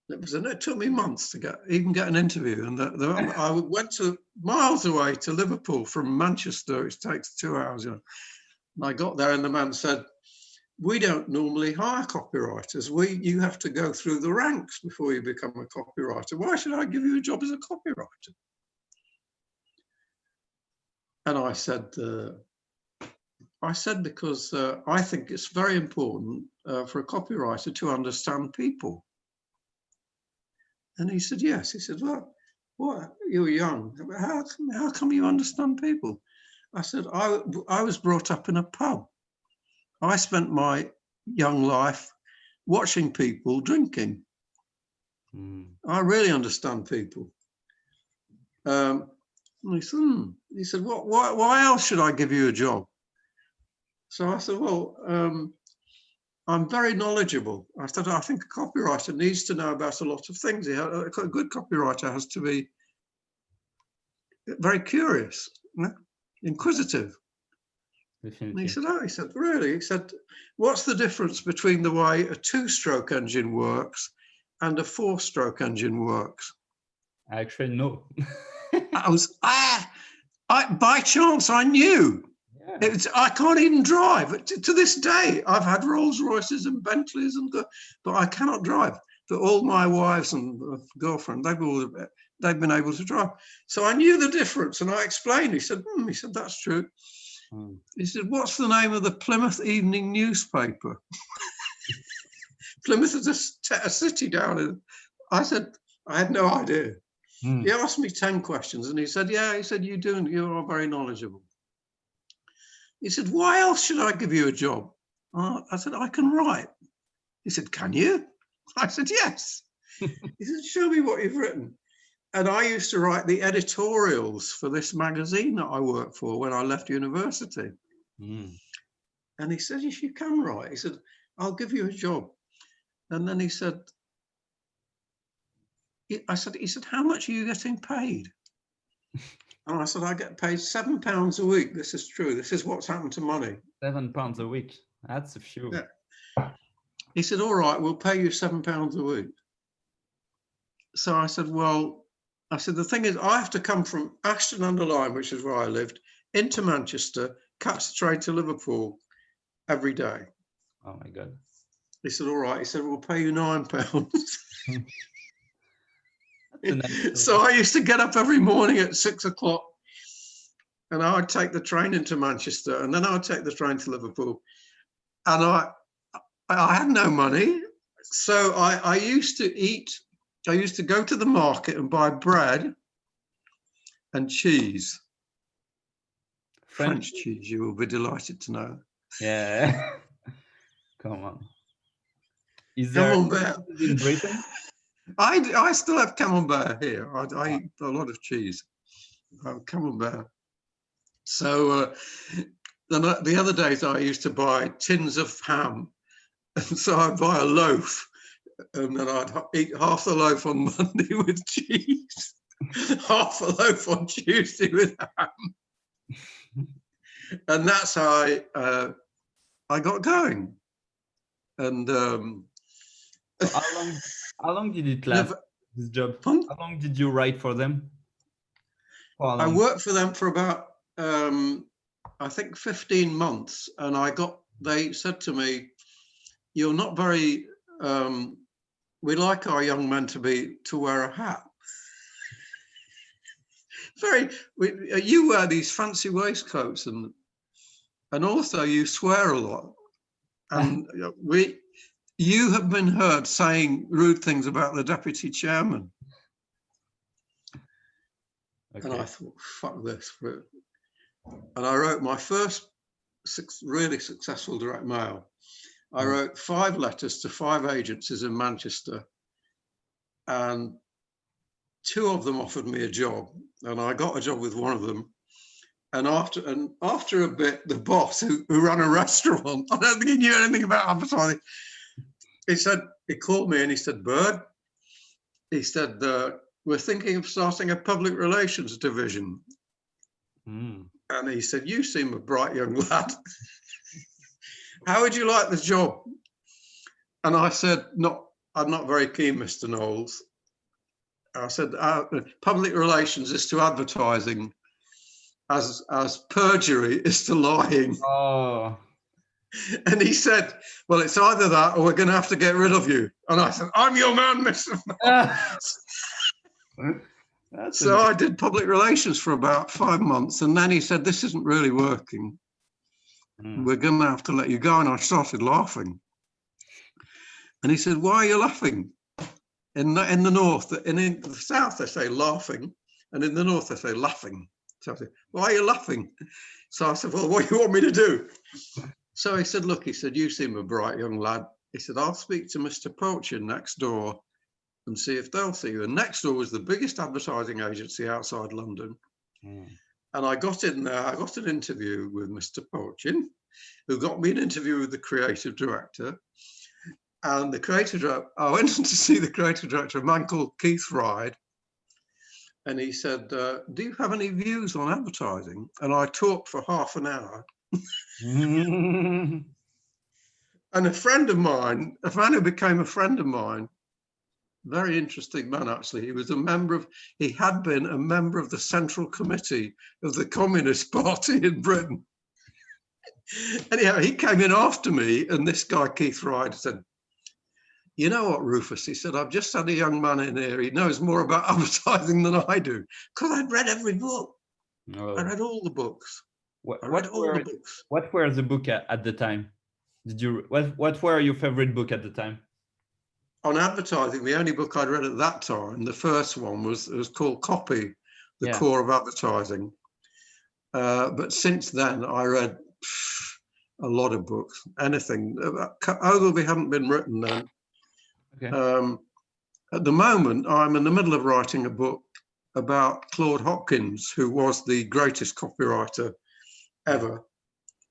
It took me months to get an interview, and I went to miles away to Liverpool from Manchester. It takes 2 hours. And I got there, and the man said, we don't normally hire copywriters. You have to go through the ranks before you become a copywriter. Why should I give you a job as a copywriter? And I said, because I think it's very important for a copywriter to understand people. And he said, yes. He said, well, what? You're young. How come you understand people? I said, I was brought up in a pub. I spent my young life watching people drinking. I really understand people. And he said, why else should I give you a job? So I said, well, I'm very knowledgeable. I said, I think a copywriter needs to know about a lot of things. A good copywriter has to be very curious, inquisitive. And he said, really? He said, what's the difference between the way a 2-stroke engine works and a 4-stroke engine works? I actually know. By chance, I knew. Yeah. I can't even drive. To this day, I've had Rolls Royces and Bentleys, but I cannot drive. But all my wives and girlfriend, they've been able to drive. So I knew the difference, and I explained. He said, that's true. He said, what's the name of the Plymouth Evening newspaper? Plymouth is a city down in. I said, I had no idea. He asked me 10 questions, and he said, you are very knowledgeable. He said, why else should I give you a job? I said, I can write. He said, can you? I said, yes. He said, show me what you've written. And I used to write the editorials for this magazine that I worked for when I left university. And he said, yes, you can write. He said, I'll give you a job. And then he said, how much are you getting paid? And I said, I get paid £7 a week. This is true. This is what's happened to money. £7 a week. That's a few. Yeah. He said, all right, we'll pay you £7 a week. So I said, the thing is, I have to come from Ashton-under-Lyne, which is where I lived, into Manchester, catch the train to Liverpool every day. Oh my God. He said, all right. He said, we'll pay you £9. So I used to get up every morning at 6 o'clock, and I'd take the train into Manchester, and then I'd take the train to Liverpool. And I had no money. So I used to go to the market and buy bread and cheese. French cheese, you will be delighted to know. Yeah. Come on. Is there in Britain? I still have camembert here. I eat a lot of cheese. Camembert. So the other days I used to buy tins of ham. And so I'd buy a loaf. And then I'd eat half the loaf on Monday with cheese, half a loaf on Tuesday with ham. And that's how I got going. And how long did it last, this job? How long did you write for them? I worked for them for about, I think 15 months. And they said to me, you're not very, we like our young men to wear a hat. You wear these fancy waistcoats and also you swear a lot. And you have been heard saying rude things about the deputy chairman. Okay. And I thought, fuck this. And I wrote my first really successful direct mail. I wrote 5 letters to 5 agencies in Manchester, and 2 of them offered me a job, and I got a job with one of them. And after a bit, the boss who ran a restaurant, I don't think he knew anything about advertising. He called me and he said, Bird, he said, we're thinking of starting a public relations division. And he said, you seem a bright young lad. How would you like the job? And I said, I'm not very keen, Mr. Knowles. I said, public relations is to advertising as perjury is to lying. Oh. And he said, well, it's either that or we're going to have to get rid of you. And I said, I'm your man, Mr. So I did public relations for about 5 months. And then he said, this isn't really working. We're going to have to let you go. And I started laughing. And he said, why are you laughing? In the north, in the south, they say laughing. And in the north, they say laughing. So I said, why are you laughing? So I said, well, what do you want me to do? So he said, look, he said, you seem a bright young lad. He said, I'll speak to Mr. Poacher next door and see if they'll see you. And next door was the biggest advertising agency outside London. And I got in there, I got an interview with Mr. Poachin, who got me an interview with the creative director. And the creative director, I went in to see the creative director, a man called Keith Ride. And he said, do you have any views on advertising? And I talked for half an hour. And a friend of mine, a man who became a friend of mine, very interesting man, actually. He was he had been a member of the Central Committee of the Communist Party in Britain. Anyhow, he came in after me, and this guy, Keith Ride, said, you know what, Rufus? He said, I've just had a young man in here. He knows more about advertising than I do. Because I'd read every book. I read all the books. What were the book at the time? What were your favorite book at the time? On advertising, the only book I'd read at that time, the first one was called Copy, the Core of Advertising. But since then, I read a lot of books, anything. Ogilvy hadn't been written then. Okay. At the moment, I'm in the middle of writing a book about Claude Hopkins, who was the greatest copywriter ever.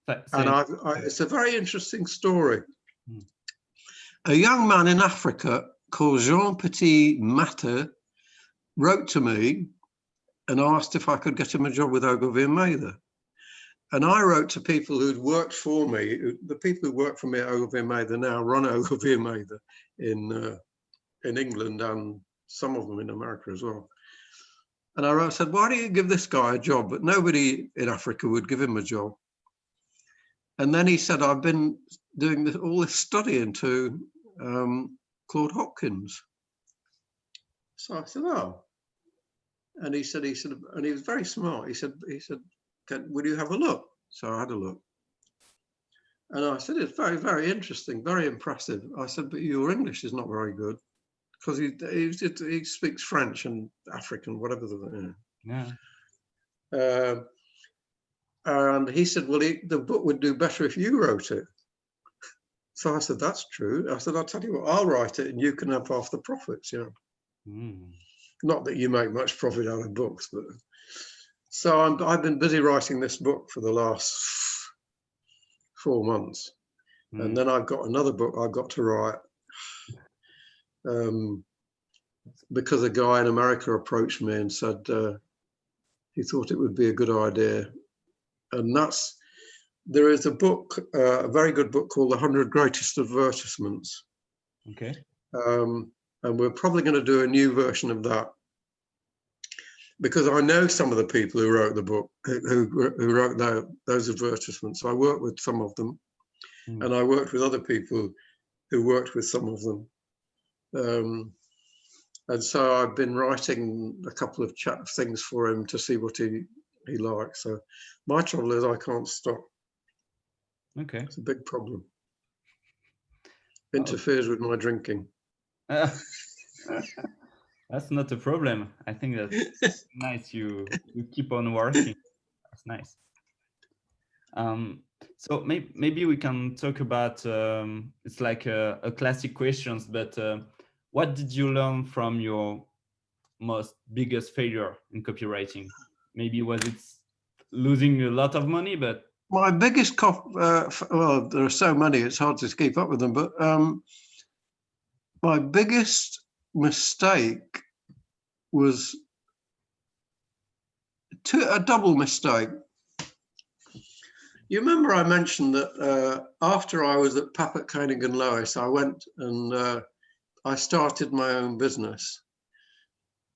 And it's a very interesting story. A young man in Africa called Jean Petit Matter wrote to me and asked if I could get him a job with Ogilvy and Mather. And I wrote to people who'd worked for me. The people who work for me at Ogilvy and Mather now run Ogilvy and Mather in England and some of them in America as well. And I said, why do you give this guy a job? But nobody in Africa would give him a job. And then he said, I've been doing all this study into Claude Hopkins. So I said, oh. And he said, and he was very smart. He said, would you have a look? So I had a look. And I said, it's very, very interesting, very impressive. I said, but your English is not very good. Because he speaks French and African, whatever and he said, well, the book would do better if you wrote it. So I said, that's true. I said, I'll tell you what, I'll write it and you can have half the profits, Not that you make much profit out of books, but so I've been busy writing this book for the last 4 months. And then I've got another book I've got to write. Because a guy in America approached me and said he thought it would be a good idea. And there is a book, a very good book called The 100 Greatest Advertisements. Okay. And we're probably going to do a new version of that. Because I know some of the people who wrote the book, who wrote those advertisements. I worked with some of them. And I worked with other people who worked with some of them. And so I've been writing a couple of things for him to see what he likes. So my trouble is I can't stop. Okay. It's a big problem. Interferes with my drinking. That's not a problem. I think that's nice. You keep on working. That's nice. So maybe we can talk about, it's like a classic questions, but what did you learn from your biggest failure in copywriting? Maybe was it losing a lot of money, but my biggest well, there are so many, it's hard to keep up with them, but my biggest mistake was a double mistake. You remember I mentioned that after I was at Papert, Koenig & Lois, I went and I started my own business.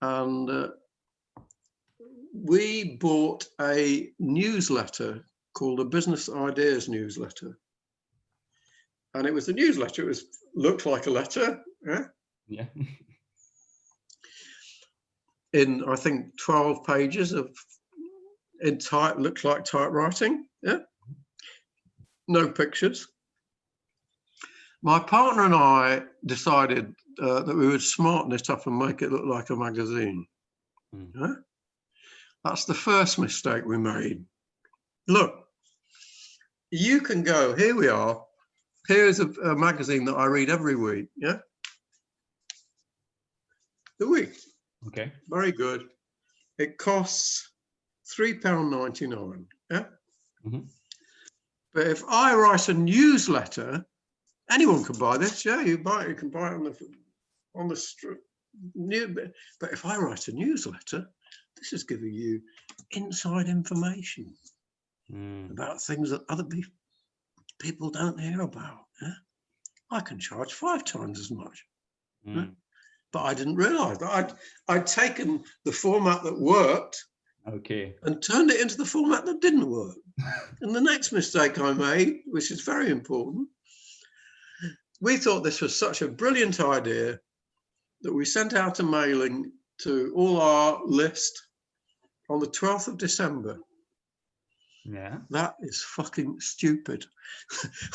And we bought a newsletter called a Business Ideas newsletter. And it was a newsletter. Looked like a letter. Yeah. In, I think, 12 pages looked like typewriting. Yeah. No pictures. My partner and I decided that we would smarten it up and make it look like a magazine. Yeah? That's the first mistake we made. Look, you can go, here we are. Here's a magazine that I read every week. Yeah. The Week. Okay. Very good. It costs £3.99. Yeah. Mm-hmm. But if I write a newsletter, anyone can buy this. Yeah, you can buy it on the street. But if I write a newsletter, this is giving you inside information about things that other people don't hear about. Yeah? I can charge 5 times as much. Yeah? But I didn't realize that I'd taken the format that worked and turned it into the format that didn't work. And the next mistake I made, which is very important, we thought this was such a brilliant idea that we sent out a mailing to all our list on the 12th of December. Yeah. That is fucking stupid.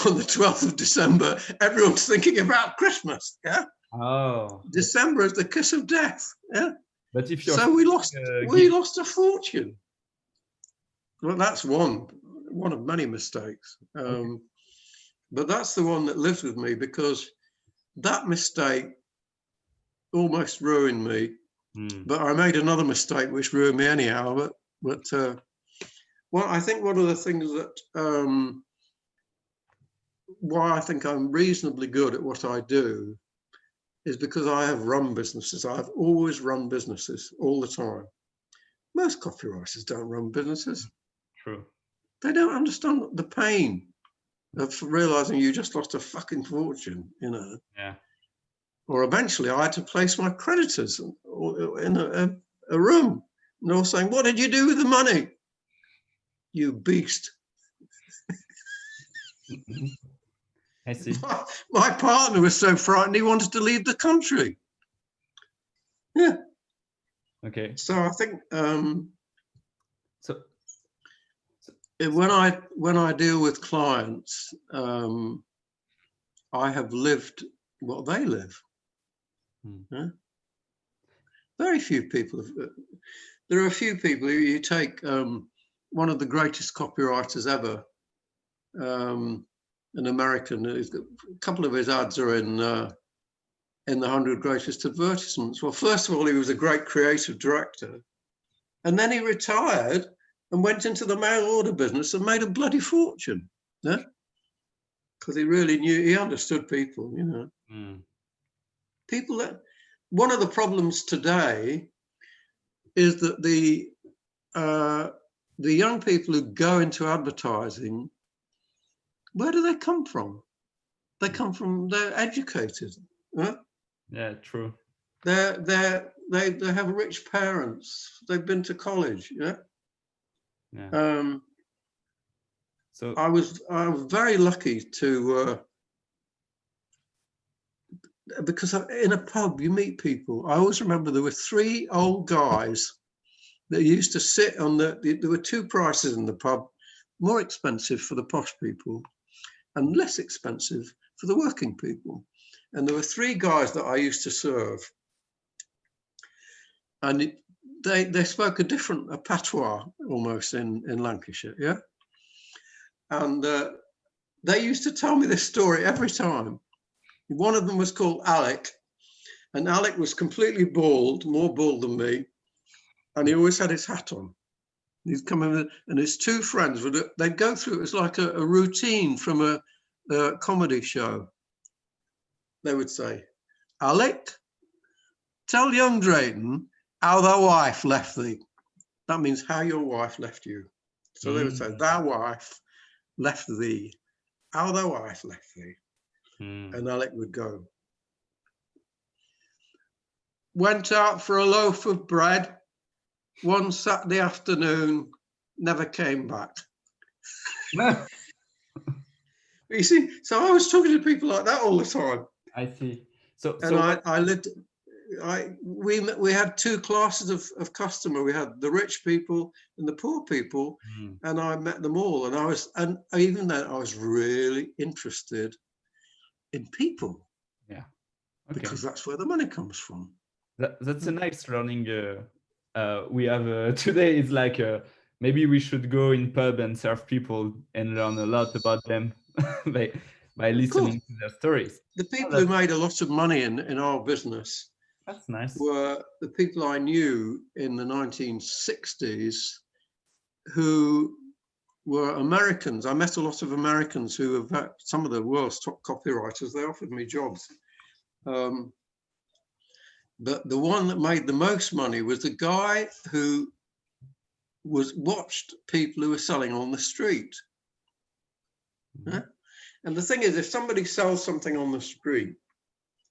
On the 12th of December, everyone's thinking about Christmas. Yeah. Oh. December is the kiss of death. Yeah. But if you're so we lost a fortune. Well, that's one of many mistakes. But that's the one that lives with me, because that mistake almost ruined me. But I made another mistake which ruined me anyhow. But well, I think one of the things that why I think I'm reasonably good at what I do is because I have run businesses. I've always run businesses all the time. Most copywriters don't run businesses. True. They don't understand the pain of realizing you just lost a fucking fortune, you know. Yeah. Or eventually I had to place my creditors in a room, and they're all saying, "What did you do with the money? You beast." I see. My partner was so frightened he wanted to leave the country. Yeah. Okay. So I think when I deal with clients, I have lived what they live. Yeah? Very few people there are a few people who you take one of the greatest copywriters ever, an American, a couple of his ads are in the 100 Greatest Advertisements. Well, first of all, he was a great creative director, and then he retired and went into the mail order business and made a bloody fortune. Yeah, because he really knew, he understood people, you know. People that, one of the problems today is that the young people who go into advertising, where do they come from? They come from, they're educated. Huh? Yeah, true. They have rich parents. They've been to college. Yeah. Yeah. So I was very lucky to because in a pub you meet people. I always remember there were 3 old guys that used to sit on there were 2 prices in the pub, more expensive for the posh people and less expensive for the working people. And there were 3 guys that I used to serve. And they spoke a patois almost in Lancashire, yeah? And they used to tell me this story every time. One of them was called Alec, and Alec was completely bald, more bald than me, and he always had his hat on. He'd come in, and his 2 friends they'd go through, it was like a routine from a comedy show. They would say, "Alec, tell young Drayton how thy wife left thee." That means how your wife left you. So they would say, "Thy wife left thee, how thy wife left thee." And Alec would go, "Went out for a loaf of bread one Saturday afternoon, never came back." You see, so I was talking to people like that all the time. I see. So, And I lived, we had two classes of customer. We had the rich people and the poor people, and I met them all. And even then I was really interested in people. Yeah. Okay. Because that's where the money comes from. That's a nice learning we have today. It's like maybe we should go in pub and serve people and learn a lot about them by listening to their stories. The people who made a lot of money in our business, that's nice, were the people I knew in the 1960s who were Americans. I met a lot of Americans who were some of the world's top copywriters. They offered me jobs. But the one that made the most money was the guy who watched people who were selling on the street. Yeah? And the thing is, if somebody sells something on the street,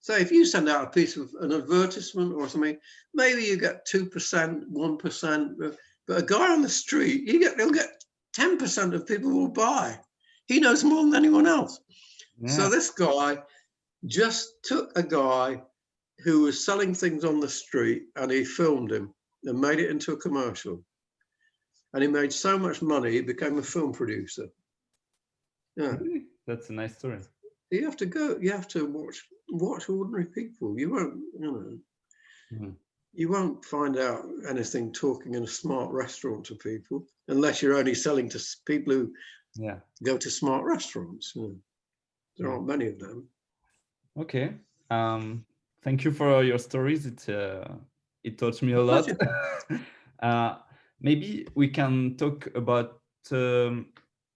say if you send out a piece of an advertisement or something, maybe you get 2%, 1%, but a guy on the street, he'll get 10% of people will buy. He knows more than anyone else. Yeah. So this guy just took a guy who was selling things on the street and he filmed him and made it into a commercial. And he made so much money, he became a film producer. Yeah. Really? That's a nice story. You have to watch ordinary people. You won't, you won't find out anything talking in a smart restaurant to people unless you're only selling to people who go to smart restaurants. There aren't many of them. Okay. Thank you for your stories. It taught me a lot. Maybe we can talk about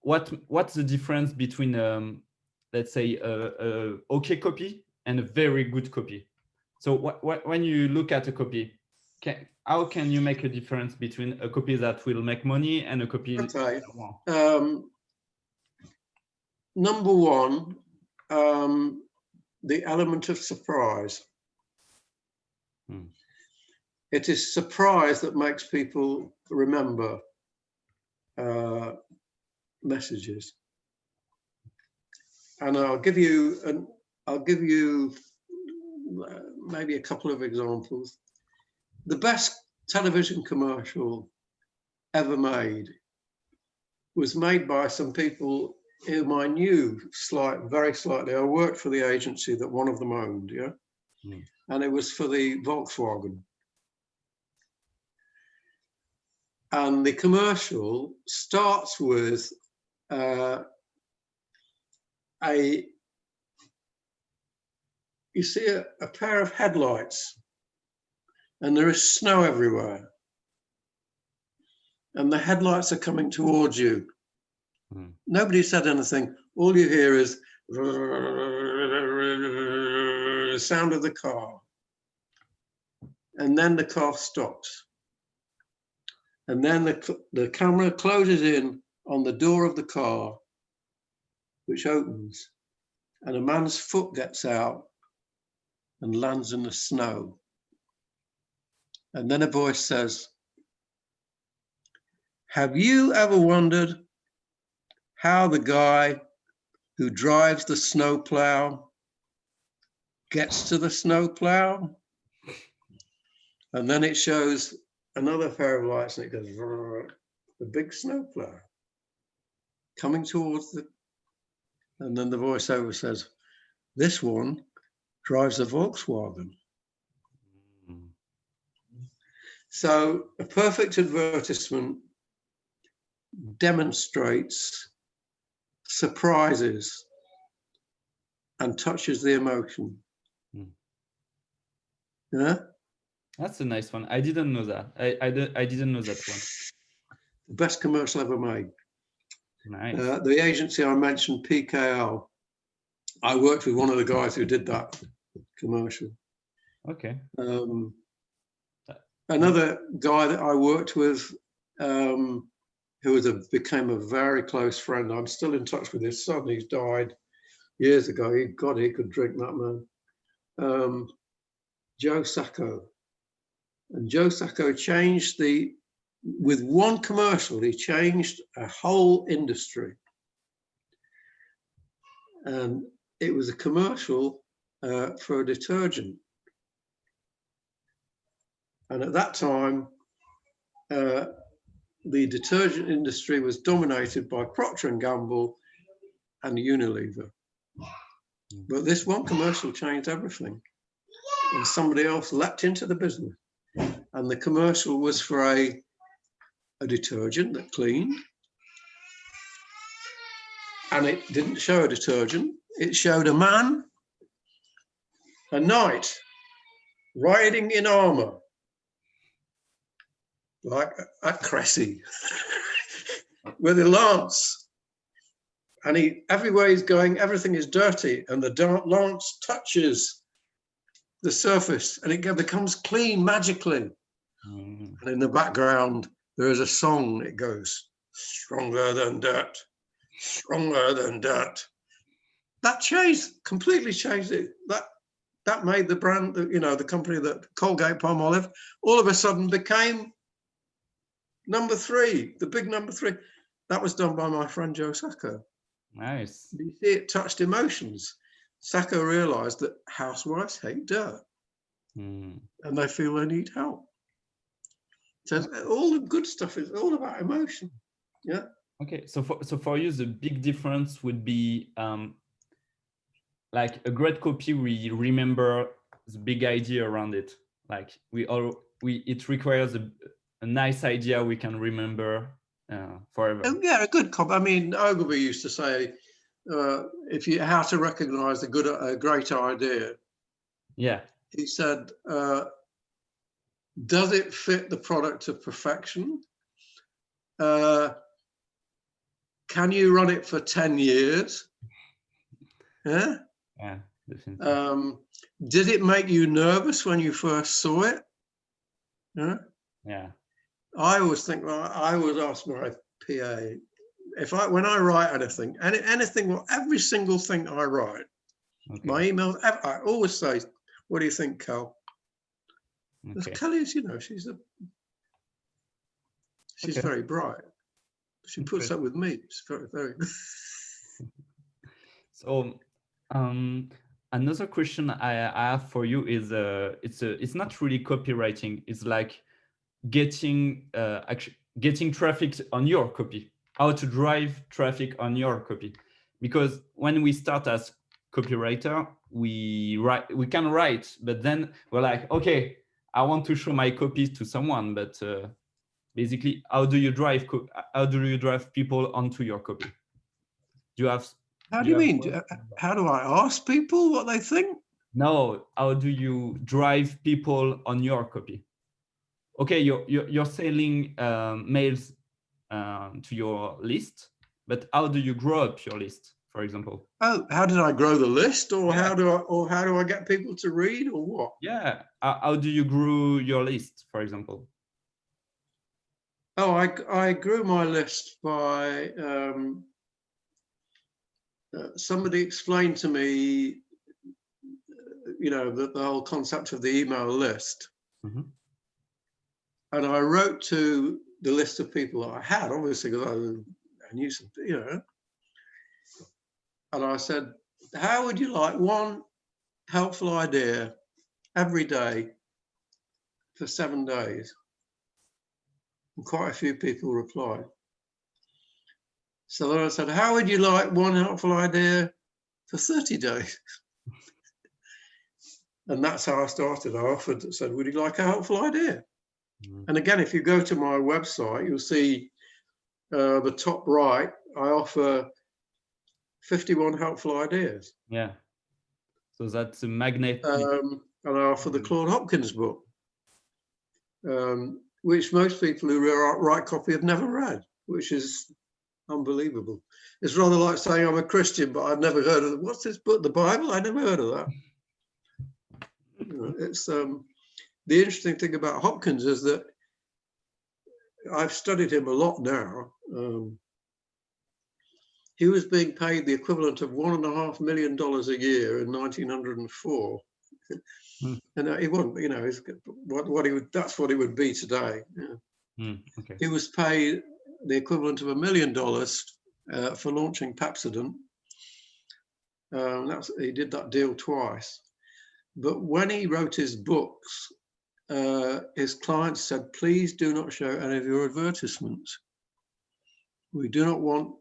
what's the difference between let's say okay copy and a very good copy. So when you look at a copy, how can you make a difference between a copy that will make money and a copy that won't? Number one, the element of surprise. It is surprise that makes people remember messages. And I'll give you maybe a couple of examples. The best television commercial ever made was made by some people whom I knew very slightly. I worked for the agency that one of them owned, and it was for the Volkswagen. And the commercial starts with you see a pair of headlights and there is snow everywhere. And the headlights are coming towards you. Nobody said anything. All you hear is the sound of the car. And then the car stops. And then the camera closes in on the door of the car, which opens, and a man's foot gets out and lands in the snow. And then a voice says, "Have you ever wondered how the guy who drives the snowplow gets to the snowplow?" And then it shows another pair of lights and it goes, the big snowplow coming towards and then the voiceover says, "This one drives a Volkswagen." So a perfect advertisement demonstrates, surprises, and touches the emotion. Yeah? That's a nice one. I didn't know that. I didn't know that one. The best commercial ever made. Nice. The agency I mentioned, PKL, I worked with one of the guys who did that commercial. Okay. Another guy that I worked with, who became a very close friend. I'm still in touch with his son. He's died years ago. He could drink, that man. Joe Sacco. And Joe Sacco changed with one commercial, he changed a whole industry. and it was a commercial for a detergent. And at that time, the detergent industry was dominated by Procter & Gamble and Unilever. But this one commercial changed everything. And somebody else leapt into the business. And the commercial was for a detergent that cleaned. And it didn't show a detergent. It showed a man, a knight, riding in armor, like at Cressy, with a lance. And everywhere he's going, everything is dirty, and the lance touches the surface, and it becomes clean magically. And in the background, there is a song. It goes, stronger than dirt, stronger than dirt. That completely changed it. That made the brand, the company that Colgate Palmolive, all of a sudden became number 3, the big number 3. That was done by my friend Joe Sacco. Nice. You see, it touched emotions. Sacco realized that housewives hate dirt and they feel they need help. So all the good stuff is all about emotion. Yeah. Okay. So for you, the big difference would be like a great copy, we remember the big idea around it. Like it requires a nice idea we can remember forever. Yeah, a good copy. I mean, Ogilvy used to say, how to recognize a great idea. Yeah. He said, does it fit the product to perfection? Can you run it for 10 years? Yeah. Yeah, definitely. Did it make you nervous when you first saw it? Yeah. Yeah. I always think, well, I always ask my PA, when I write anything, every single thing I write, my emails, I always say, what do you think, Cal? Because Kelly's, she's very bright. She puts up with me. It's very, very. So, another question I have for you is, it's not really copywriting. It's like getting traffic on your copy. How to drive traffic on your copy? Because when we start as copywriter, we can write, but then we're like, okay, I want to show my copies to someone, but basically, how do you drive people onto your copy? Do you have? How do you mean? How do I ask people what they think? No, how do you drive people on your copy? Okay, you're selling mails to your list, but how do you grow up your list, for example? Oh, how did I grow the list, or how do I get people to read, or what? Yeah, how do you grow your list, for example? Oh, I grew my list by somebody explained to me, the whole concept of the email list. Mm-hmm. And I wrote to the list of people that I had, obviously, because I knew some, And I said, how would you like one helpful idea every day for 7 days? And quite a few people replied. So then I said, how would you like one helpful idea for 30 days? And that's how I started. I said, would you like a helpful idea? Mm-hmm. And again, if you go to my website, you'll see the top right, I offer 51 helpful ideas. Yeah. So that's a magnet. And I offer the Claude Hopkins book, which most people who write copy have never read, which is unbelievable. It's rather like saying I'm a Christian, but I've never heard of what's this book, the Bible? I never heard of that. It's the interesting thing about Hopkins is that I've studied him a lot now. He was being paid the equivalent of $1.5 million a year in 1904. And he wasn't, that's what he would be today. Yeah. Okay. He was paid the equivalent of $1 million for launching Pepsodent. He did that deal twice. But when he wrote his books, his clients said, please do not show any of your advertisements. We do not want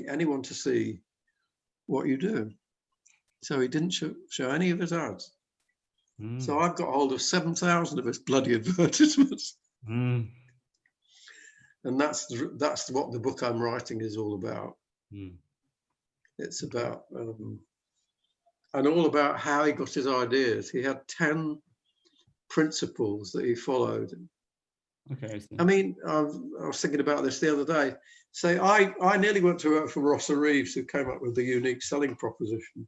anyone to see what you do. So he didn't show any of his ads. So I've got hold of 7,000 of his bloody advertisements. And that's what the book I'm writing is all about. It's about, and all about how he got his ideas. He had 10 principles that he followed. Okay. I mean, I was thinking about this the other day. Say, I nearly went to work for Ross and Reeves, who came up with the unique selling proposition.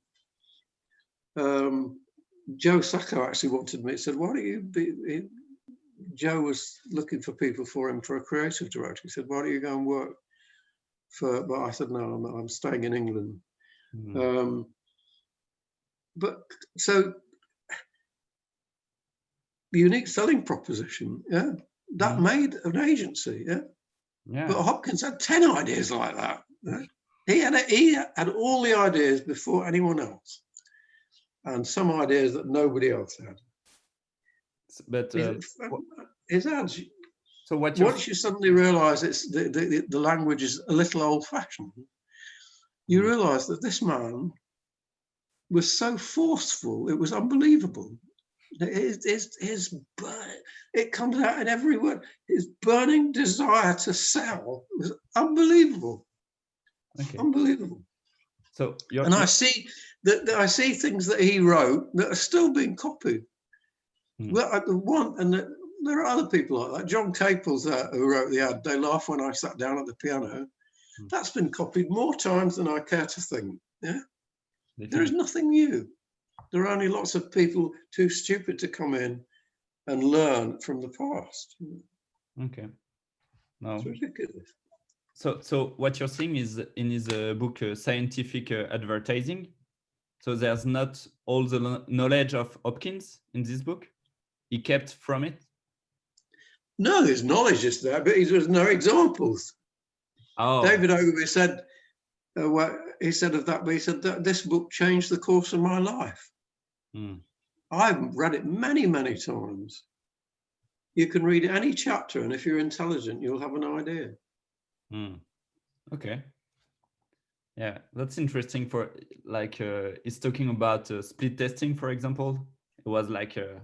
Joe Sacco actually wanted me. He said, why don't you be... Joe was looking for people for him for a creative director. He said, why don't you go and work for... But I said, no, I'm staying in England. But so the unique selling proposition, that made an agency, But Hopkins had 10 ideas like that. He had all the ideas before anyone else, and some ideas that nobody else had. But his ads. So once you suddenly realise it's the language is a little old-fashioned, you realise that this man was so forceful, it was unbelievable. It comes out in every word. His burning desire to sell was unbelievable. Okay. Unbelievable. So I see things that he wrote that are still being copied. Well, there are other people like that. John Caples, who wrote the ad, "They laugh when I sat down at the piano." That's been copied more times than I care to think. Yeah, there is nothing new. There are only lots of people too stupid to come in and learn from the past. Okay. No. It's ridiculous. So what you're saying is in his book, Scientific Advertising. So there's not all the knowledge of Hopkins in this book. He kept from it. No, there's knowledge is there, but there's no examples. Oh. David Ogilvy said, he said of that, but he said that this book changed the course of my life. I've read it many, many times. You can read any chapter, and if you're intelligent, you'll have an idea. Okay. Yeah, that's interesting. For like, he's talking about split testing, for example. It was like a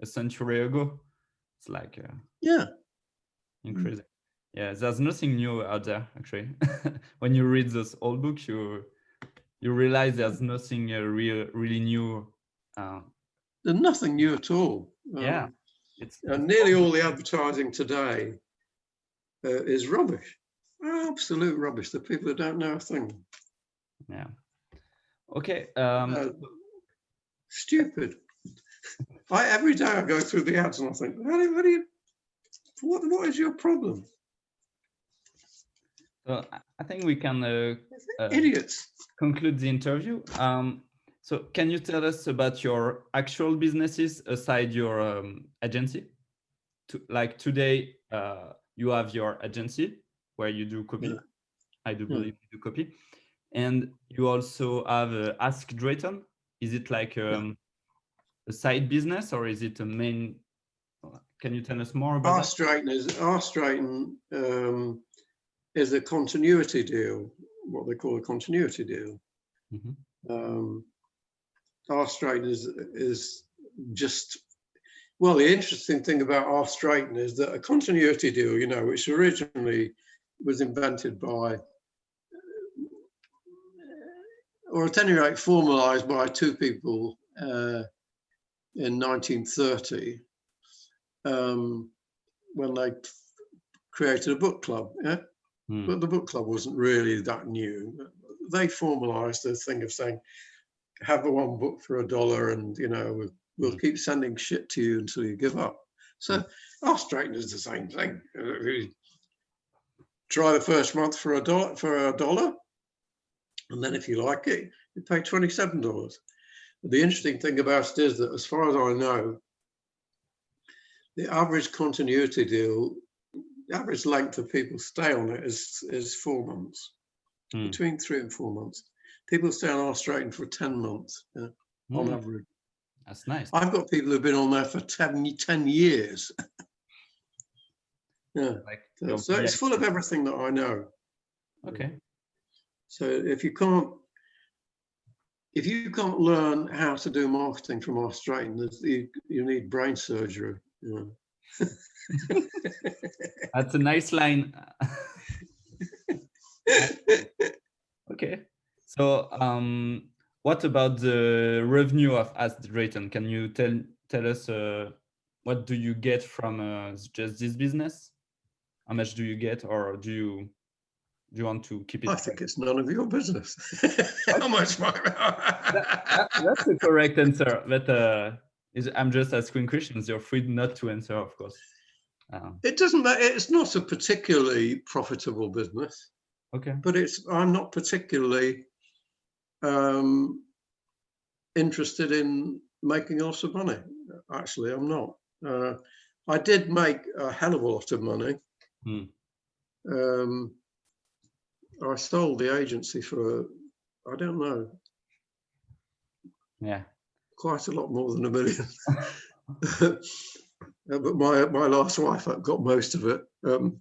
century ago. It's like increasing. Yeah, there's nothing new out there actually. When you read those old books, you realize there's nothing really new. There's nothing new at all. It's nearly all the advertising today is rubbish. Absolute rubbish. The people that don't know a thing. Yeah. Okay. Stupid. Every day I go through the ads and I think, what is your problem? So I think we can idiots conclude the interview. So can you tell us about your actual businesses aside your agency? Like today, you have your agency where you do copy. Yeah. I do believe you do copy. And you also have Ask Drayton. Is it like a side business or is it a main? Can you tell us more about Ask Drayton is a continuity deal, what they call a continuity deal. Ask Drayton is just, well, the interesting thing about Ask Drayton is that a continuity deal, which originally was invented by, or at any rate formalized by two people in 1930, when they created a book club. But the book club wasn't really that new. They formalized the thing of saying, have one book for $1 and we'll keep sending shit to you until you give up. So Ask Drayton is the same thing. Try the first month for $1, and then if you like it, you pay $27. But the interesting thing about it is that, as far as I know, the average continuity deal, the average length of people stay on it is 4 months, between 3 and 4 months. People stay on Drayton for 10 months on average. That's nice. I've got people who've been on there for 10 years. Yeah. So it's full of everything that I know. Okay. So if you can't learn how to do marketing from Drayton, you need brain surgery. Yeah. That's a nice line. Okay. So what about the revenue of Drayton? Can you tell us what do you get from just this business? How much do you get, or do you want to keep it? I think it's none of your business. How much? That's the correct answer. But I'm just asking questions. You're free not to answer, of course. It doesn't matter. It's not a particularly profitable business. Okay. But I'm not particularly interested in making lots of money. Actually, I'm not. I did make a hell of a lot of money. I sold the agency for, I don't know. Yeah. Quite a lot more than $1 million. But my last wife got most of it. But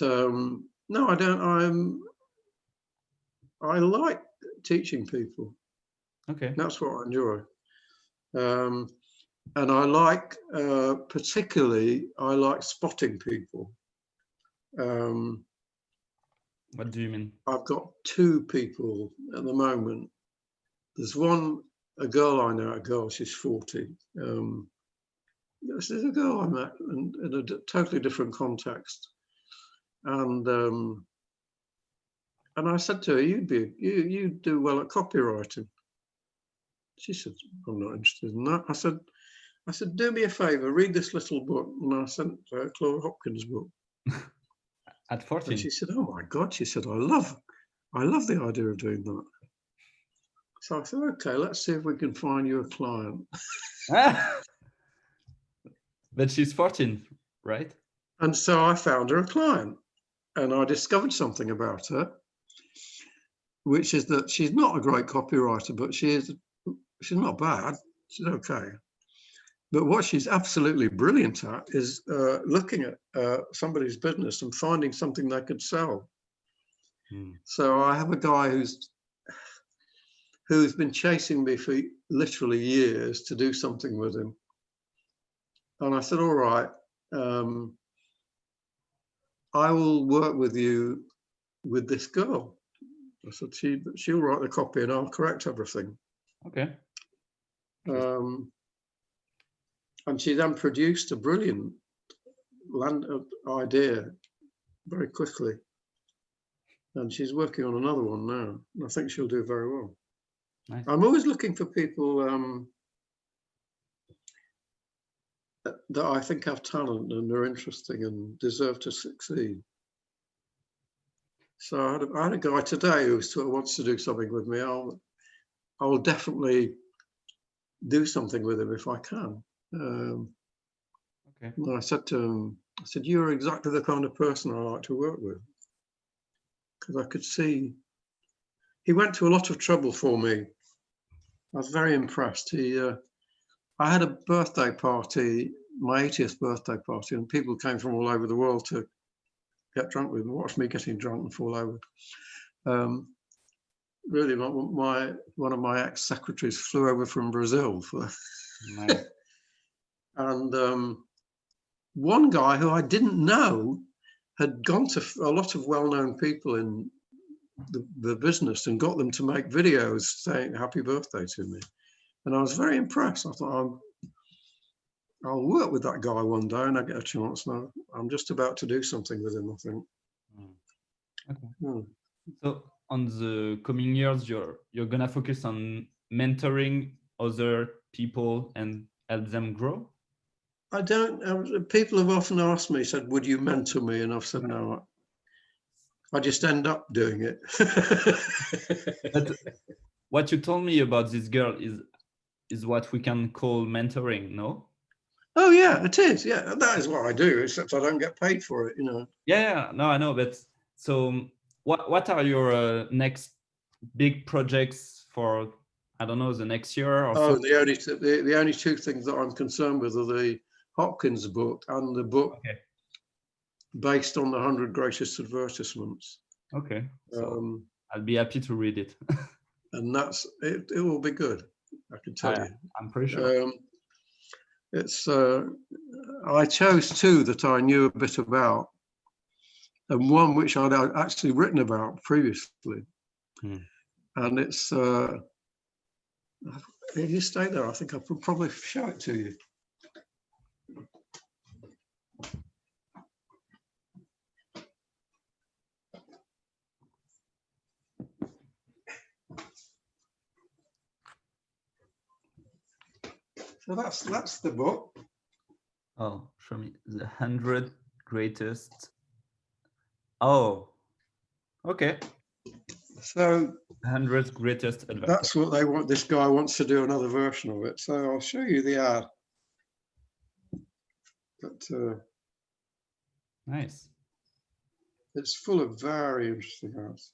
no, I don't. I like teaching people. Okay. That's what I enjoy. And I like, particularly, I like spotting people. What do you mean? I've got 2 people at the moment. There's a girl I know, she's 40. This is a girl I met in a totally different context. And I said to her, you do well at copywriting. She said, I'm not interested in that. I said, do me a favor, read this little book. And I sent her Claude Hopkins' book. At 14. And she said, oh my God. She said, I love the idea of doing that. So I said, okay, let's see if we can find you a client. But she's 14, right? And so I found her a client, and I discovered something about her, which is that she's not a great copywriter, but she's not bad. She's okay. But what she's absolutely brilliant at is looking at somebody's business and finding something they could sell. So I have a guy who's been chasing me for literally years to do something with him. And I said, all right, I will work with you with this girl. I said, she'll write the copy and I'll correct everything. Okay. And she then produced a brilliant idea very quickly. And she's working on another one now. And I think she'll do very well. Nice. I'm always looking for people that I think have talent and are interesting and deserve to succeed. So I had a guy today who sort of wants to do something with me. I will definitely do something with him if I can. Okay. And I said to him, you're exactly the kind of person I like to work with. Because I could see, he went to a lot of trouble for me. I was very impressed. I had a birthday party, my 80th birthday party, and people came from all over the world to get drunk with me, watch me getting drunk and fall over. Really, one of my ex-secretaries flew over from Brazil for. Nice. And one guy who I didn't know had gone to a lot of well-known people in the business and got them to make videos saying happy birthday to me. And I was very impressed. I thought, I'll work with that guy one day and I get a chance. Now I'm just about to do something with him, I think. Okay. So on the coming years, you're gonna focus on mentoring other people and help them grow? I don't. People have often asked me, said, "Would you mentor me?" And I've said, "No." I just end up doing it. But what you told me about this girl is what we can call mentoring, no? Oh yeah, it is. Yeah, that is what I do. Except I don't get paid for it, you know. Yeah, no, I know. But so, what are your next big projects for, I don't know, the next year or Oh, so? the only two things that I'm concerned with are the Hopkins book and the book based on the 100 greatest advertisements. Okay, so I'll be happy to read it. And that's it. It will be good, I can tell you. I'm pretty sure. It's I chose two that I knew a bit about, and one which I'd actually written about previously. And it's if you stay there, I think I could probably show it to you. So that's the book. Oh, show me the 100 greatest. Oh, okay. So 100 greatest advertisers. That's what they want. This guy wants to do another version of it. So I'll show you the ad. But nice. It's full of very interesting ads.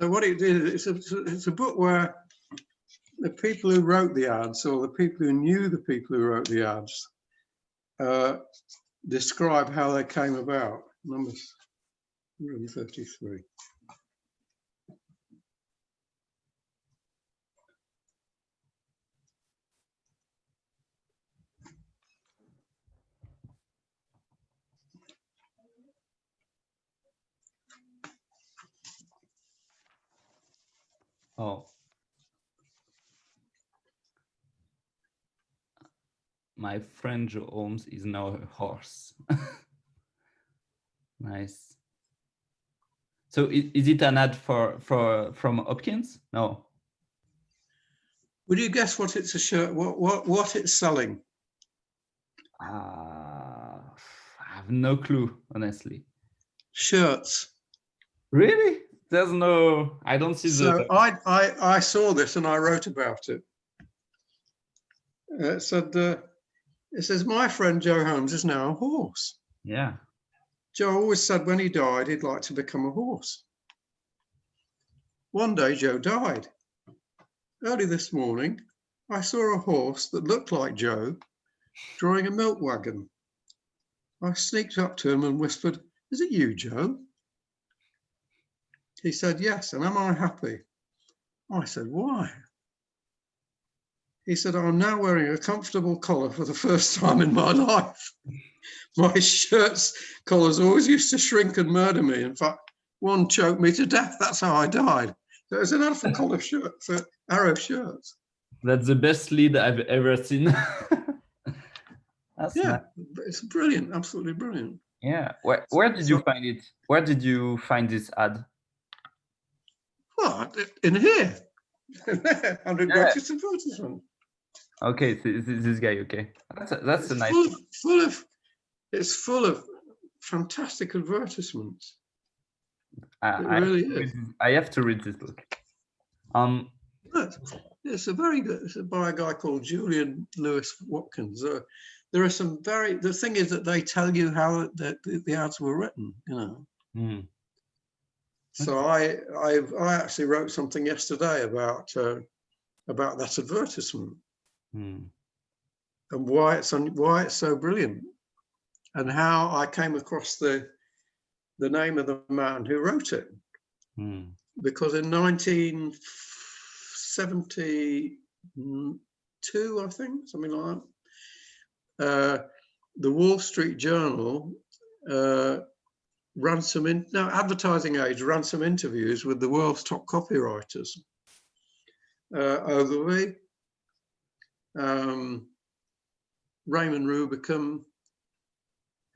So what it did, it's a book where the people who wrote the ads, or the people who knew the people who wrote the ads, describe how they came about. Number 133. Oh. My friend Joe Holmes is now a horse. Nice. So is it an ad from Hopkins? No. Would you guess what it's a shirt? What it's selling? I have no clue, honestly. Shirts. Really? There's no. I don't see the. So I saw this and I wrote about it. It says, my friend Joe Holmes is now a horse. Yeah. Joe always said when he died, he'd like to become a horse. One day, Joe died. Early this morning, I saw a horse that looked like Joe drawing a milk wagon. I sneaked up to him and whispered, "Is it you, Joe?" He said, "Yes, and am I happy?" I said, "Why?" He said, "I'm now wearing a comfortable collar for the first time in my life. My shirt's collars always used to shrink and murder me. In fact, one choked me to death. That's how I died." So it's an ad for collar shirt, for Arrow shirts. That's the best lead I've ever seen. That's Yeah, nice. it's brilliant, absolutely brilliant. Yeah. Where did you find it? Where did you find this ad? Well, in here. 100 greatest advertisement. Okay, so this guy. Okay, that's a nice. It's full of fantastic advertisements. I have to read this book. It's a very good. It's by a guy called Julian Lewis Watkins. There are some very. The thing is that they tell you how the ads were written. You know. So I actually wrote something yesterday about that advertisement and why it's so brilliant, and how I came across the name of the man who wrote it. Because in 1972, I think, something like that, the Wall Street Journal Advertising Age ran some interviews with the world's top copywriters. Ogilvy, Raymond Rubicam,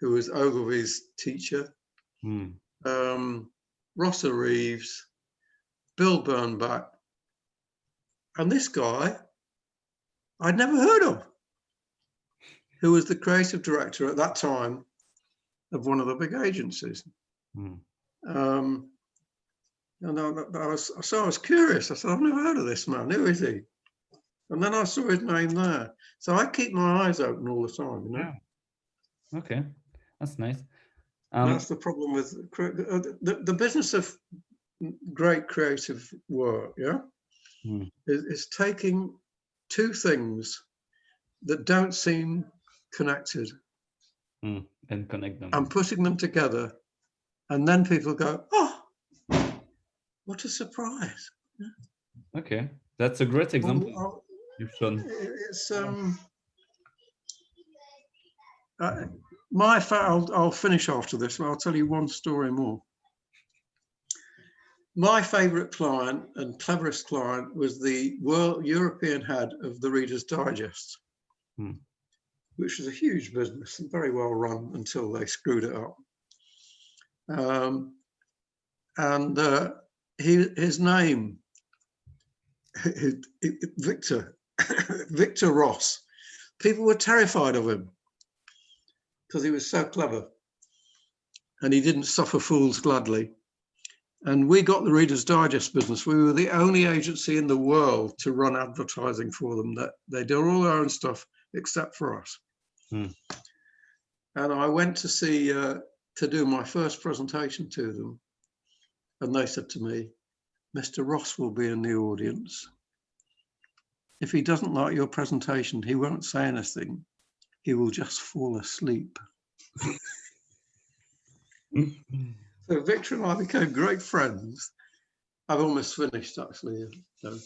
who was Ogilvy's teacher, Rossa Reeves, Bill Bernbach, and this guy I'd never heard of, who was the creative director at that time of one of the big agencies. And I was curious. I said, I've never heard of this man. Who is he? And then I saw his name there. So I keep my eyes open all the time, you know? Yeah. Okay, that's nice. That's the problem with the business of great creative work, yeah? Is taking two things that don't seem connected and connect them and putting them together. And then people go, oh, what a surprise. Okay, that's a great example you've shown. It's I'll finish after this, but I'll tell you one story more. My favorite client and cleverest client was the European head of the Reader's Digest, which was a huge business and very well run until they screwed it up. His name, Victor Ross. People were terrified of him because he was so clever and he didn't suffer fools gladly. And we got the Reader's Digest business. We were the only agency in the world to run advertising for them. That they did all their own stuff except for us. And I went to see to do my first presentation to them, and they said to me, "Mr. Ross will be in the audience. If he doesn't like your presentation, he won't say anything. He will just fall asleep." So Victor and I became great friends. I've almost finished, actually. So,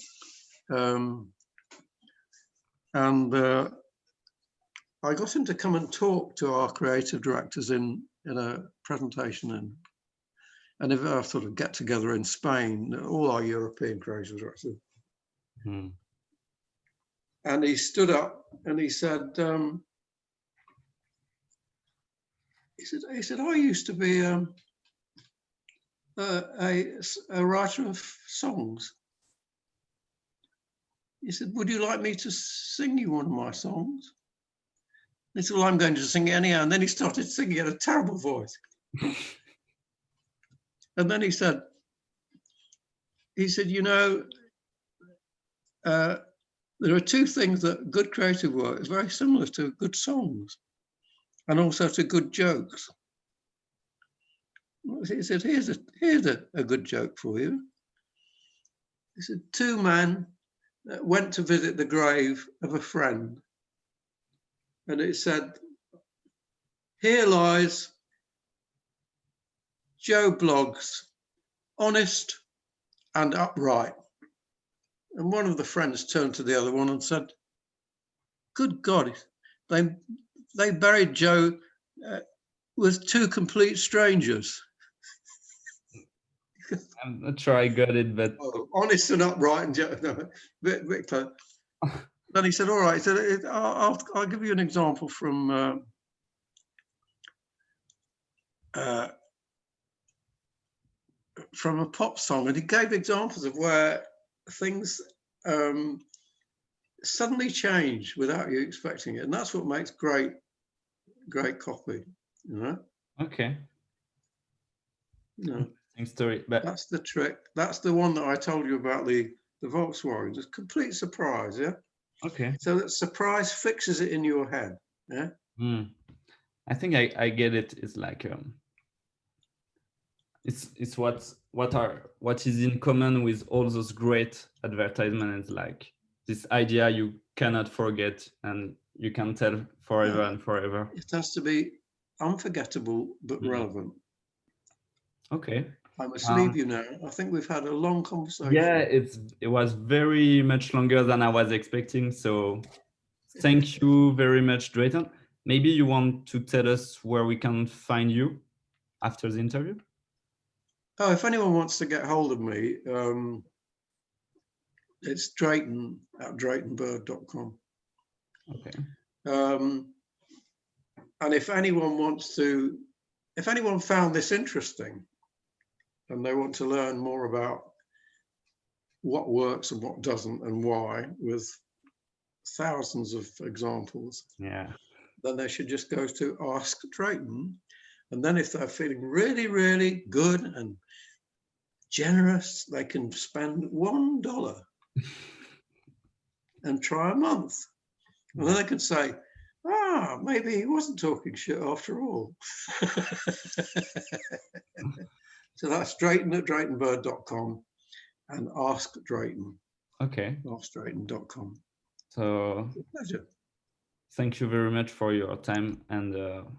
I got him to come and talk to our creative directors in a presentation and if I sort of get together in Spain, all our European creative directors. And he stood up and he said, I used to be a writer of songs. He said, would you like me to sing you one of my songs? He said, well, I'm going to sing it anyhow. And then he started singing in a terrible voice. And then he said, you know, there are two things that good creative work is very similar to good songs and also to good jokes. He said, here's a good joke for you. He said, two men went to visit the grave of a friend. And it said, here lies Joe Bloggs, honest and upright. And one of the friends turned to the other one and said, good God, they buried Joe with two complete strangers. I'm not sure I got it, but honest and upright and Joe, no, bit close. Then he said, all right, so I'll give you an example from a pop song. And he gave examples of where things suddenly change without you expecting it. And that's what makes great copy, you know? Okay. You know, story, but that's the trick. That's the one that I told you about, the Volkswagen. It's a complete surprise, yeah? Okay. So that surprise fixes it in your head, yeah? I think I get it. It's like it's what is in common with all those great advertisements. It's like this idea you cannot forget and you can tell forever and forever. It has to be unforgettable but relevant. Okay. I must leave you now. I think we've had a long conversation. Yeah, it was very much longer than I was expecting. So thank you very much, Drayton. Maybe you want to tell us where we can find you after the interview? Oh, if anyone wants to get hold of me, it's Drayton at draytonbird.com. Okay. And if anyone found this interesting and they want to learn more about what works and what doesn't and why, with thousands of examples, yeah, then they should just go to Ask Drayton. And then if they're feeling really, really good and generous. They can spend $1 and try a month. And then they could say, maybe he wasn't talking shit after all. So that's Drayton at DraytonBird.com and Ask Drayton. Okay. AskDrayton.com. So Pleasure. thank you very much for your time, and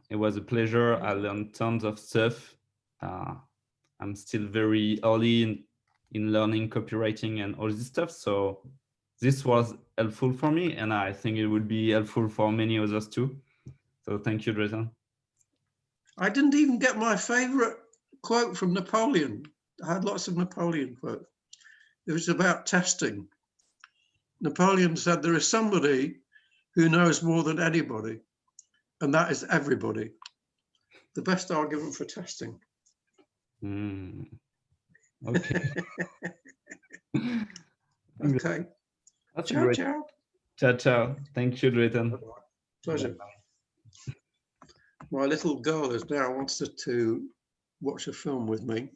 it was a pleasure. I learned tons of stuff. I'm still very early in learning copywriting and all this stuff, so this was helpful for me, and I think it would be helpful for many others too. So thank you, Drayton. I didn't even get my favorite quote from Napoleon. I had lots of Napoleon quotes. It was about testing. Napoleon said, there is somebody who knows more than anybody, and that is everybody. The best argument for testing. Okay. Okay. That's Ciao, great. ciao. Ciao, ciao. Thank you, Drayton. Pleasure. My little girl is now wants to watch a film with me.